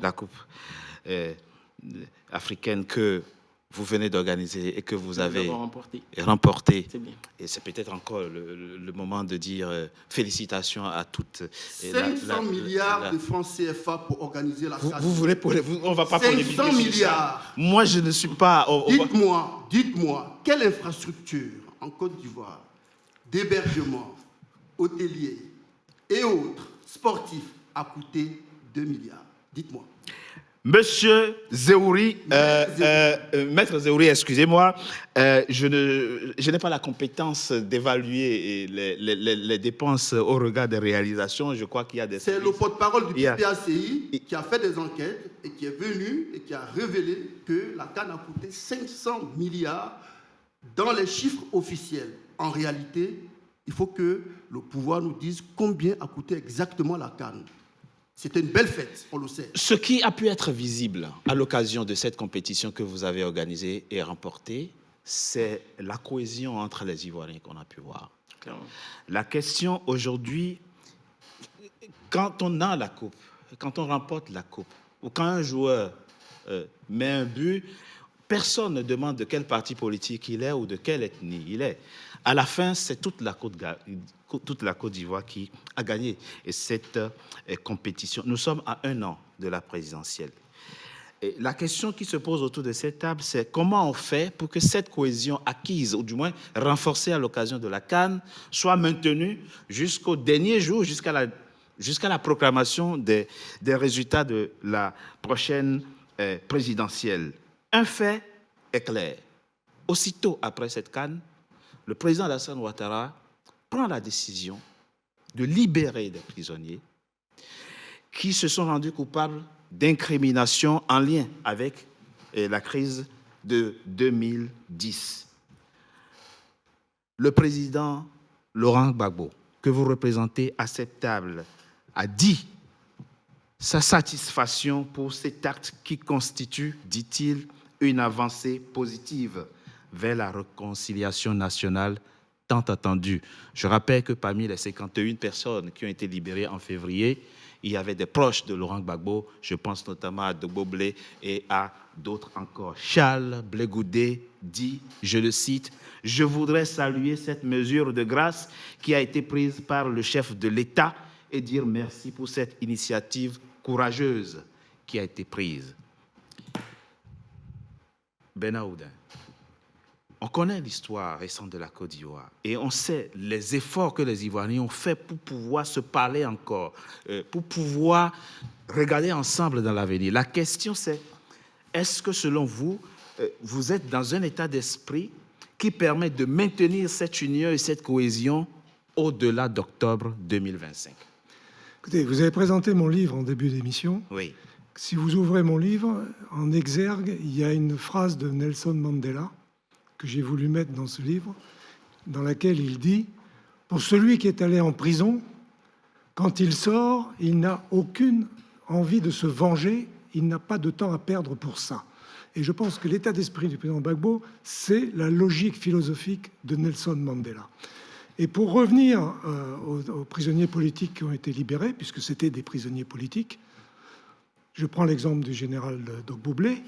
la Coupe africaine que vous venez d'organiser et que vous avez remporté. C'est bien. Et c'est peut-être encore le moment de dire félicitations à toutes. 500 milliards de francs CFA pour organiser la CAN. On ne va pas polémiquer 500 milliards. Moi, je ne suis pas... Dites-moi, quelle infrastructure en Côte d'Ivoire, d'hébergement, hôtelier et autres sportifs a coûté 2 milliards? Dites-moi. Monsieur Zéhouri, Maître Zéhouri, excusez-moi, je n'ai pas la compétence d'évaluer les dépenses au regard des réalisations. Je crois qu'il y a des... C'est le porte-parole du PPACI qui a fait des enquêtes et qui est venu et qui a révélé que la CAN a coûté 500 milliards dans les chiffres officiels. En réalité, il faut que le pouvoir nous dise combien a coûté exactement la CAN. C'était une belle fête, on le sait. Ce qui a pu être visible à l'occasion de cette compétition que vous avez organisée et remportée, c'est la cohésion entre les Ivoiriens qu'on a pu voir. Clairement. La question aujourd'hui, quand on a la coupe, quand on remporte la coupe, ou quand un joueur met un but, personne ne demande de quel parti politique il est ou de quelle ethnie il est. À la fin, c'est toute la Côte d'Ivoire qui a gagné et cette compétition. Nous sommes à 1 an de la présidentielle. Et la question qui se pose autour de cette table, c'est comment on fait pour que cette cohésion acquise, ou du moins renforcée à l'occasion de la CAN, soit maintenue jusqu'au dernier jour, jusqu'à la proclamation des résultats de la prochaine présidentielle. Un fait est clair. Aussitôt après cette CAN, le président Alassane Ouattara prend la décision de libérer des prisonniers qui se sont rendus coupables d'incrimination en lien avec la crise de 2010. Le président Laurent Gbagbo, que vous représentez à cette table, a dit sa satisfaction pour cet acte qui constitue, dit-il, une avancée positive vers la réconciliation nationale tant attendue. Je rappelle que parmi les 51 personnes qui ont été libérées en février, il y avait des proches de Laurent Gbagbo, je pense notamment à Dogbo Blé et à d'autres encore. Charles Blé Goudé dit, je le cite, « Je voudrais saluer cette mesure de grâce qui a été prise par le chef de l'État et dire merci pour cette initiative courageuse qui a été prise. » Benaoudin, on connaît l'histoire récente de la Côte d'Ivoire et on sait les efforts que les Ivoiriens ont faits pour pouvoir se parler encore, pour pouvoir regarder ensemble dans l'avenir. La question c'est, est-ce que selon vous, vous êtes dans un état d'esprit qui permet de maintenir cette union et cette cohésion au-delà d'octobre 2025? Écoutez, vous avez présenté mon livre en début d'émission. Oui. Si vous ouvrez mon livre, en exergue, il y a une phrase de Nelson Mandela que j'ai voulu mettre dans ce livre, dans laquelle il dit « Pour celui qui est allé en prison, quand il sort, il n'a aucune envie de se venger, il n'a pas de temps à perdre pour ça. » Et je pense que l'état d'esprit du président Gbagbo, c'est la logique philosophique de Nelson Mandela. Et pour revenir aux prisonniers politiques qui ont été libérés, puisque c'était des prisonniers politiques, je prends l'exemple du général Dogbo Blé.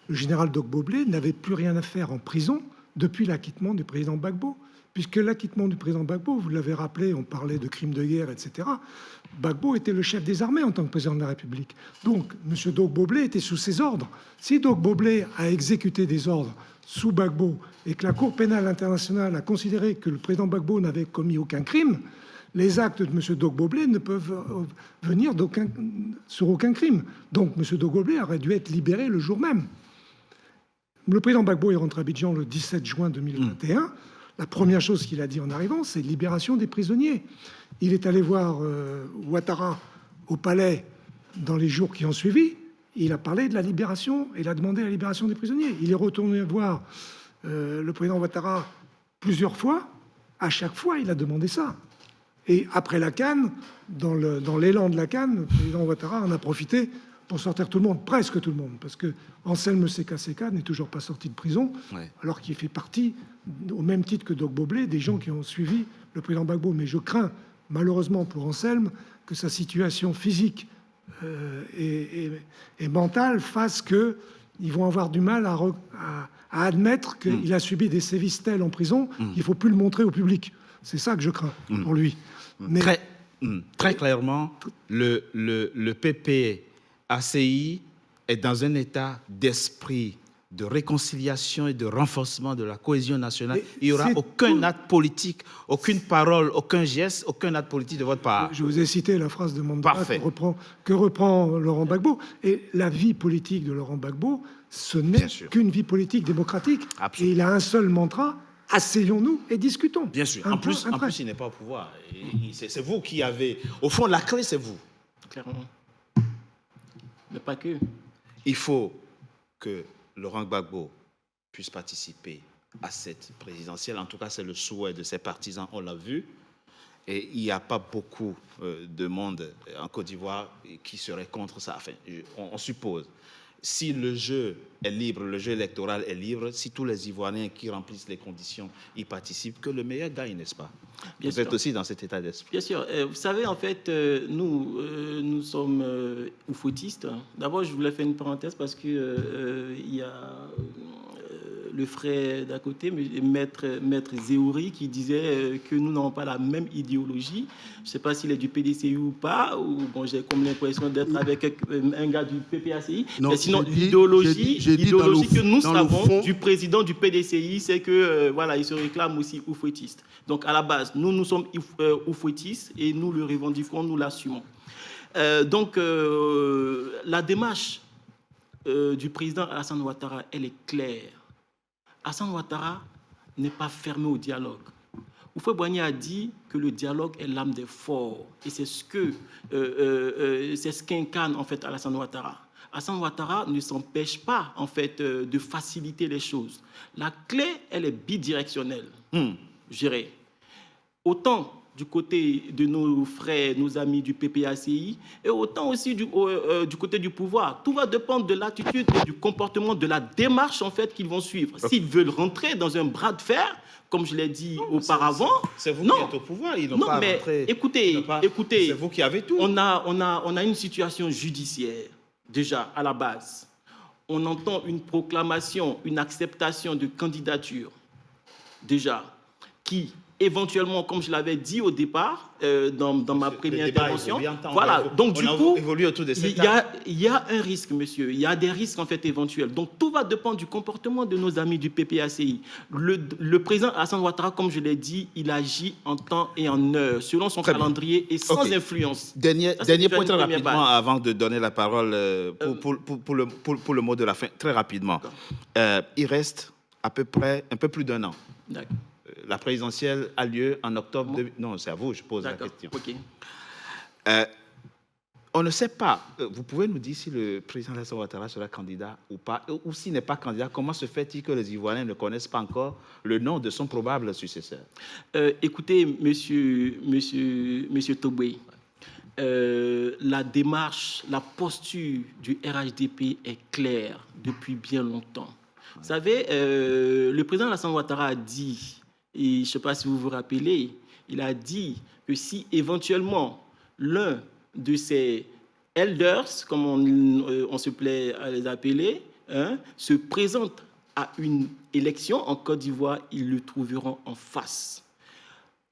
Le général Dogbo Blé n'avait plus rien à faire en prison depuis l'acquittement du président Gbagbo, puisque l'acquittement du président Gbagbo, vous l'avez rappelé, on parlait de crimes de guerre, etc. Gbagbo était le chef des armées en tant que président de la République. Donc, M. Dogbo Blé était sous ses ordres. Si Dogbo Blé a exécuté des ordres sous Gbagbo et que la Cour pénale internationale a considéré que le président Gbagbo n'avait commis aucun crime, les actes de M. Dogbo Blé ne peuvent venir sur aucun crime. Donc, M. Dogbo Blé aurait dû être libéré le jour même. Le président Gbagbo est rentré à Abidjan le 17 juin 2021. La première chose qu'il a dit en arrivant, c'est libération des prisonniers. Il est allé voir Ouattara au palais dans les jours qui ont suivi. Il a parlé de la libération et il a demandé la libération des prisonniers. Il est retourné voir le président Ouattara plusieurs fois. À chaque fois, il a demandé ça. Et après la CAN, dans l'élan de la CAN, le président Ouattara en a profité pour sortir tout le monde, presque tout le monde, parce que Anselme Seka Seka n'est toujours pas sorti de prison, ouais, alors qu'il fait partie, au même titre que Dogbo Blé, des gens qui ont suivi le président Gbagbo. Mais je crains, malheureusement pour Anselme, que sa situation physique et mentale fasse qu'ils vont avoir du mal à admettre qu'il a subi des sévices tels en prison qu'il ne faut plus le montrer au public. C'est ça que je crains pour lui. Mais... Très clairement, le PPACI est dans un état d'esprit de réconciliation et de renforcement de la cohésion nationale. Il n'y aura c'est aucun acte politique, aucune parole, aucun geste, aucun acte politique de votre part. Je vous ai cité la phrase de Mandela Parfait. que reprend Laurent Gbagbo. Et la vie politique de Laurent Gbagbo, ce n'est Bien sûr. qu'une vie politique démocratique. Absolument. Et il a un seul mantra, asseyons-nous et discutons. Bien sûr. Un En point, plus, un trait. il n'est pas au pouvoir. C'est vous qui avez... Au fond, la clé, c'est vous. Clairement. Mais pas que. Il faut que Laurent Gbagbo puisse participer à cette présidentielle. En tout cas, c'est le souhait de ses partisans, on l'a vu. Et il n'y a pas beaucoup de monde en Côte d'Ivoire qui serait contre ça. Enfin, on suppose. Si le jeu est libre, le jeu électoral est libre, si tous les Ivoiriens qui remplissent les conditions y participent, que le meilleur gagne, n'est-ce pas? Bien Vous sûr. êtes aussi dans cet état d'esprit. Bien sûr. Vous savez, en fait, nous sommes oufoutistes. D'abord, je voulais faire une parenthèse parce que il y a le frère d'à côté, maître Zéhouri, qui disait que nous n'avons pas la même idéologie. Je ne sais pas s'il est du PDCI ou pas, ou bon, j'ai comme l'impression d'être avec un gars du PPACI. Non, mais sinon, j'ai dit l'idéologie que nous dans le savons fond- du président du PDCI, c'est que voilà, il se réclame aussi oufouetiste. Donc à la base, nous sommes oufouetistes et nous le revendiquons, nous l'assumons. Donc la démarche du président Alassane Ouattara, elle est claire. Alassane Ouattara n'est pas fermé au dialogue. Houphouët-Boigny a dit que le dialogue est l'âme des forts. Et c'est ce qu'incarne en fait Alassane Ouattara. Alassane Ouattara ne s'empêche pas en fait de faciliter les choses. La clé, elle est bidirectionnelle, je dirais. Autant du côté de nos frères, nos amis du PPACI, et autant aussi du côté du pouvoir. Tout va dépendre de l'attitude et du comportement, de la démarche en fait qu'ils vont suivre. S'ils veulent rentrer dans un bras de fer, comme je l'ai dit auparavant, C'est vous non. qui êtes au pouvoir. Ils n'ont Non, pas mais rentré. écoutez, C'est vous qui avez tout. on a une situation judiciaire, déjà, à la base. On entend une proclamation, une acceptation de candidature, déjà, qui, éventuellement, comme je l'avais dit au départ, dans ma première intervention, voilà, donc du coup, il y a un risque, monsieur, il y a des risques, en fait, éventuels. Donc, tout va dépendre du comportement de nos amis du PPACI. Le président Alassane Ouattara, comme je l'ai dit, il agit en temps et en heure, selon son calendrier et sans influence. Dernier Ça, c'est déjà point une très première rapidement, base. avant de donner la parole pour le mot de la fin, très rapidement. Il reste à peu près un peu plus d'un an. D'accord. La présidentielle a lieu en octobre. Non, c'est à vous, je pose la question. Ok. On ne sait pas. Vous pouvez nous dire si le président Alassane Ouattara sera candidat ou pas, ou s'il n'est pas candidat. Comment se fait-il que les Ivoiriens ne connaissent pas encore le nom de son probable successeur? Écoutez, monsieur Tobé, la démarche, la posture du RHDP est claire depuis bien longtemps. Vous savez, le président Alassane Ouattara a dit, et je ne sais pas si vous vous rappelez, il a dit que si éventuellement l'un de ces elders, comme on se plaît à les appeler, se présente à une élection en Côte d'Ivoire, ils le trouveront en face.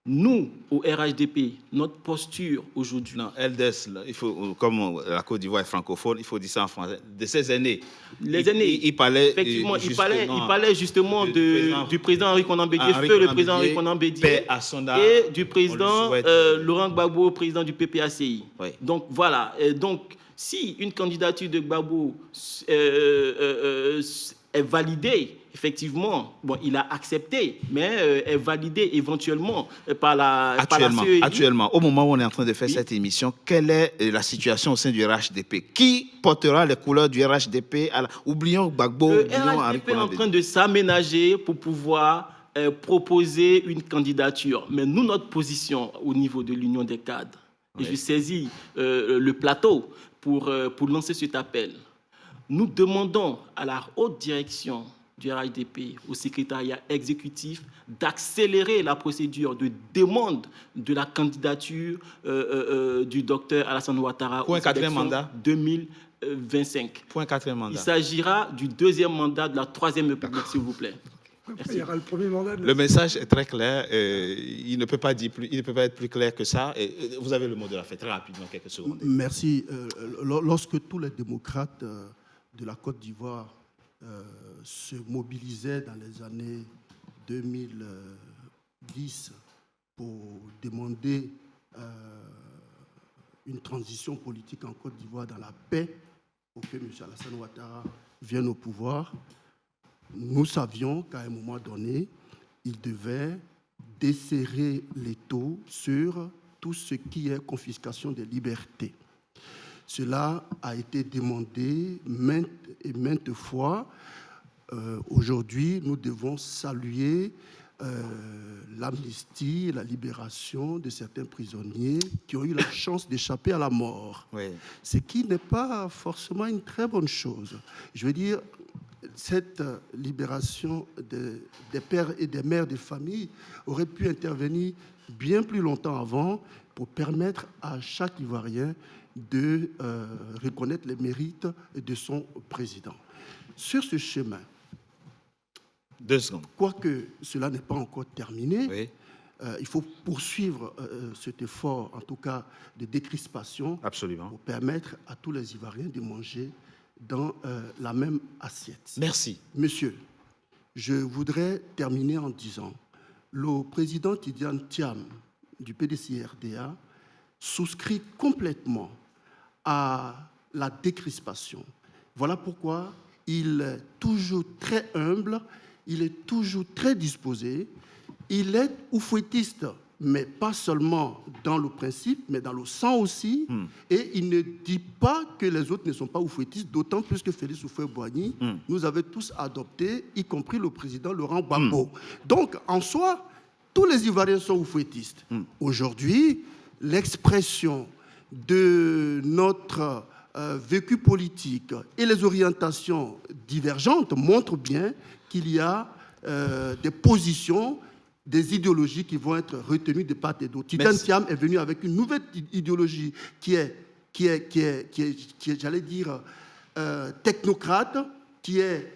Nous, au RHDP, notre posture aujourd'hui... Non, Elders, il faut, comme la Côte d'Ivoire est francophone, il faut dire ça en français. De ces années, les années, il parlait effectivement, il parlait justement du président Henri Konan Bédié, feu le président Henri Konan Bédié, et du président Laurent Gbagbo, président du PPACI. Oui. Donc voilà, donc si une candidature de Gbagbo est validée, effectivement, bon, il a accepté, mais est validée éventuellement par la CEI. Actuellement, au moment où on est en train de faire cette émission, quelle est la situation au sein du RHDP? Qui portera les couleurs du RHDP? Oublions Gbagbo, Le oublions Henri RHDP est en Konan train de s'aménager pour pouvoir proposer une candidature. Mais nous, notre position au niveau de l'Union des cadres, et je saisis le plateau pour lancer cet appel, nous demandons à la haute direction du RHDP, au secrétariat exécutif, d'accélérer la procédure de demande de la candidature du docteur Alassane Ouattara pour un quatrième mandat 2025. Pour un quatrième mandat. Il s'agira du deuxième mandat de la troisième République, s'il vous plaît. Après, il y aura le premier mandat. Le message est très clair. Il ne peut pas être plus clair que ça. Et vous avez le mot de la fin, très rapidement, quelques secondes. Merci. Lorsque tous les démocrates de la Côte d'Ivoire se mobilisait dans les années 2010 pour demander une transition politique en Côte d'Ivoire dans la paix pour que M. Alassane Ouattara vienne au pouvoir, nous savions qu'à un moment donné, il devait desserrer l'étau sur tout ce qui est confiscation des libertés. Cela a été demandé maintes et maintes fois. Aujourd'hui, nous devons saluer l'amnistie, la libération de certains prisonniers qui ont eu la chance d'échapper à la mort. Oui. Ce qui n'est pas forcément une très bonne chose. Je veux dire, cette libération des pères et des mères de famille aurait pu intervenir bien plus longtemps avant pour permettre à chaque Ivoirien de reconnaître les mérites de son président. Sur ce chemin, 2 secondes. quoique cela n'est pas encore terminé, Oui. Il faut poursuivre cet effort, en tout cas de décrispation, Absolument. pour permettre à tous les Ivoiriens de manger dans la même assiette. Merci. Monsieur, je voudrais terminer en disant, le président Tidiane Thiam du PDCRDA souscrit complètement à la décrispation. Voilà pourquoi il est toujours très humble, il est toujours très disposé, il est oufouettiste, mais pas seulement dans le principe, mais dans le sang aussi. Et il ne dit pas que les autres ne sont pas oufouettistes, d'autant plus que Félix Houphouët-Boigny nous avait tous adoptés, y compris le président Laurent Gbagbo. Donc, en soi, tous les Ivoiriens sont oufouettistes. Aujourd'hui, l'expression de notre vécu politique et les orientations divergentes montrent bien qu'il y a des positions, des idéologies qui vont être retenues de part et d'autre. Tidiane Thiam est venu avec une nouvelle idéologie qui est j'allais dire, technocrate, qui est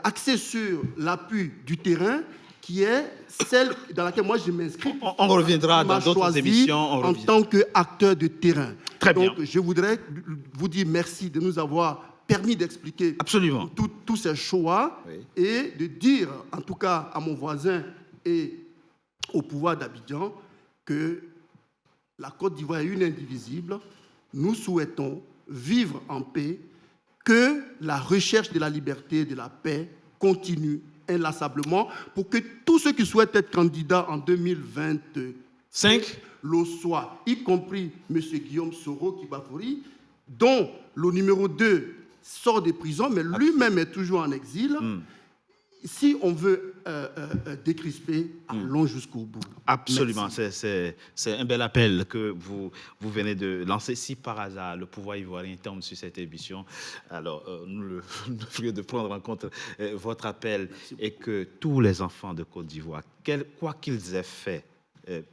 axée sur l'appui du terrain, qui est celle dans laquelle moi je m'inscris. On reviendra dans d'autres émissions. En tant qu'acteur de terrain. Très bien. Donc, je voudrais vous dire merci de nous avoir permis d'expliquer Absolument. tous ces choix, Oui. et de dire, en tout cas à mon voisin et au pouvoir d'Abidjan, que la Côte d'Ivoire est une indivisible. Nous souhaitons vivre en paix, que la recherche de la liberté et de la paix continue inlassablement pour que tous ceux qui souhaitent être candidats en 2025 le soient, y compris M. Guillaume Soro Kibafori, dont le numéro 2 sort de prison, mais lui-même est toujours en exil. Si on veut décrisper, allons jusqu'au bout. Absolument, c'est un bel appel que vous venez de lancer. Si par hasard le pouvoir ivoirien tombe sur cette émission, alors nous ferions de prendre en compte votre appel et que tous les enfants de Côte d'Ivoire, quoi qu'ils aient fait,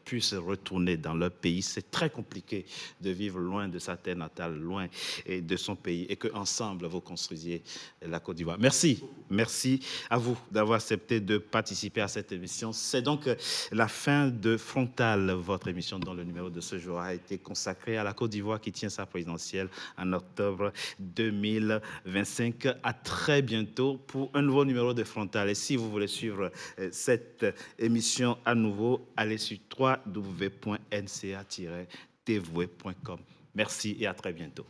puissent retourner dans leur pays. C'est très compliqué de vivre loin de sa terre natale, loin de son pays, et qu'ensemble, vous construisiez la Côte d'Ivoire. Merci. Merci à vous d'avoir accepté de participer à cette émission. C'est donc la fin de Frontal, votre émission dont le numéro de ce jour a été consacré à la Côte d'Ivoire qui tient sa présidentielle en octobre 2025. À très bientôt pour un nouveau numéro de Frontal. Et si vous voulez suivre cette émission à nouveau, allez sur www.nca-tv.com. Merci et à très bientôt.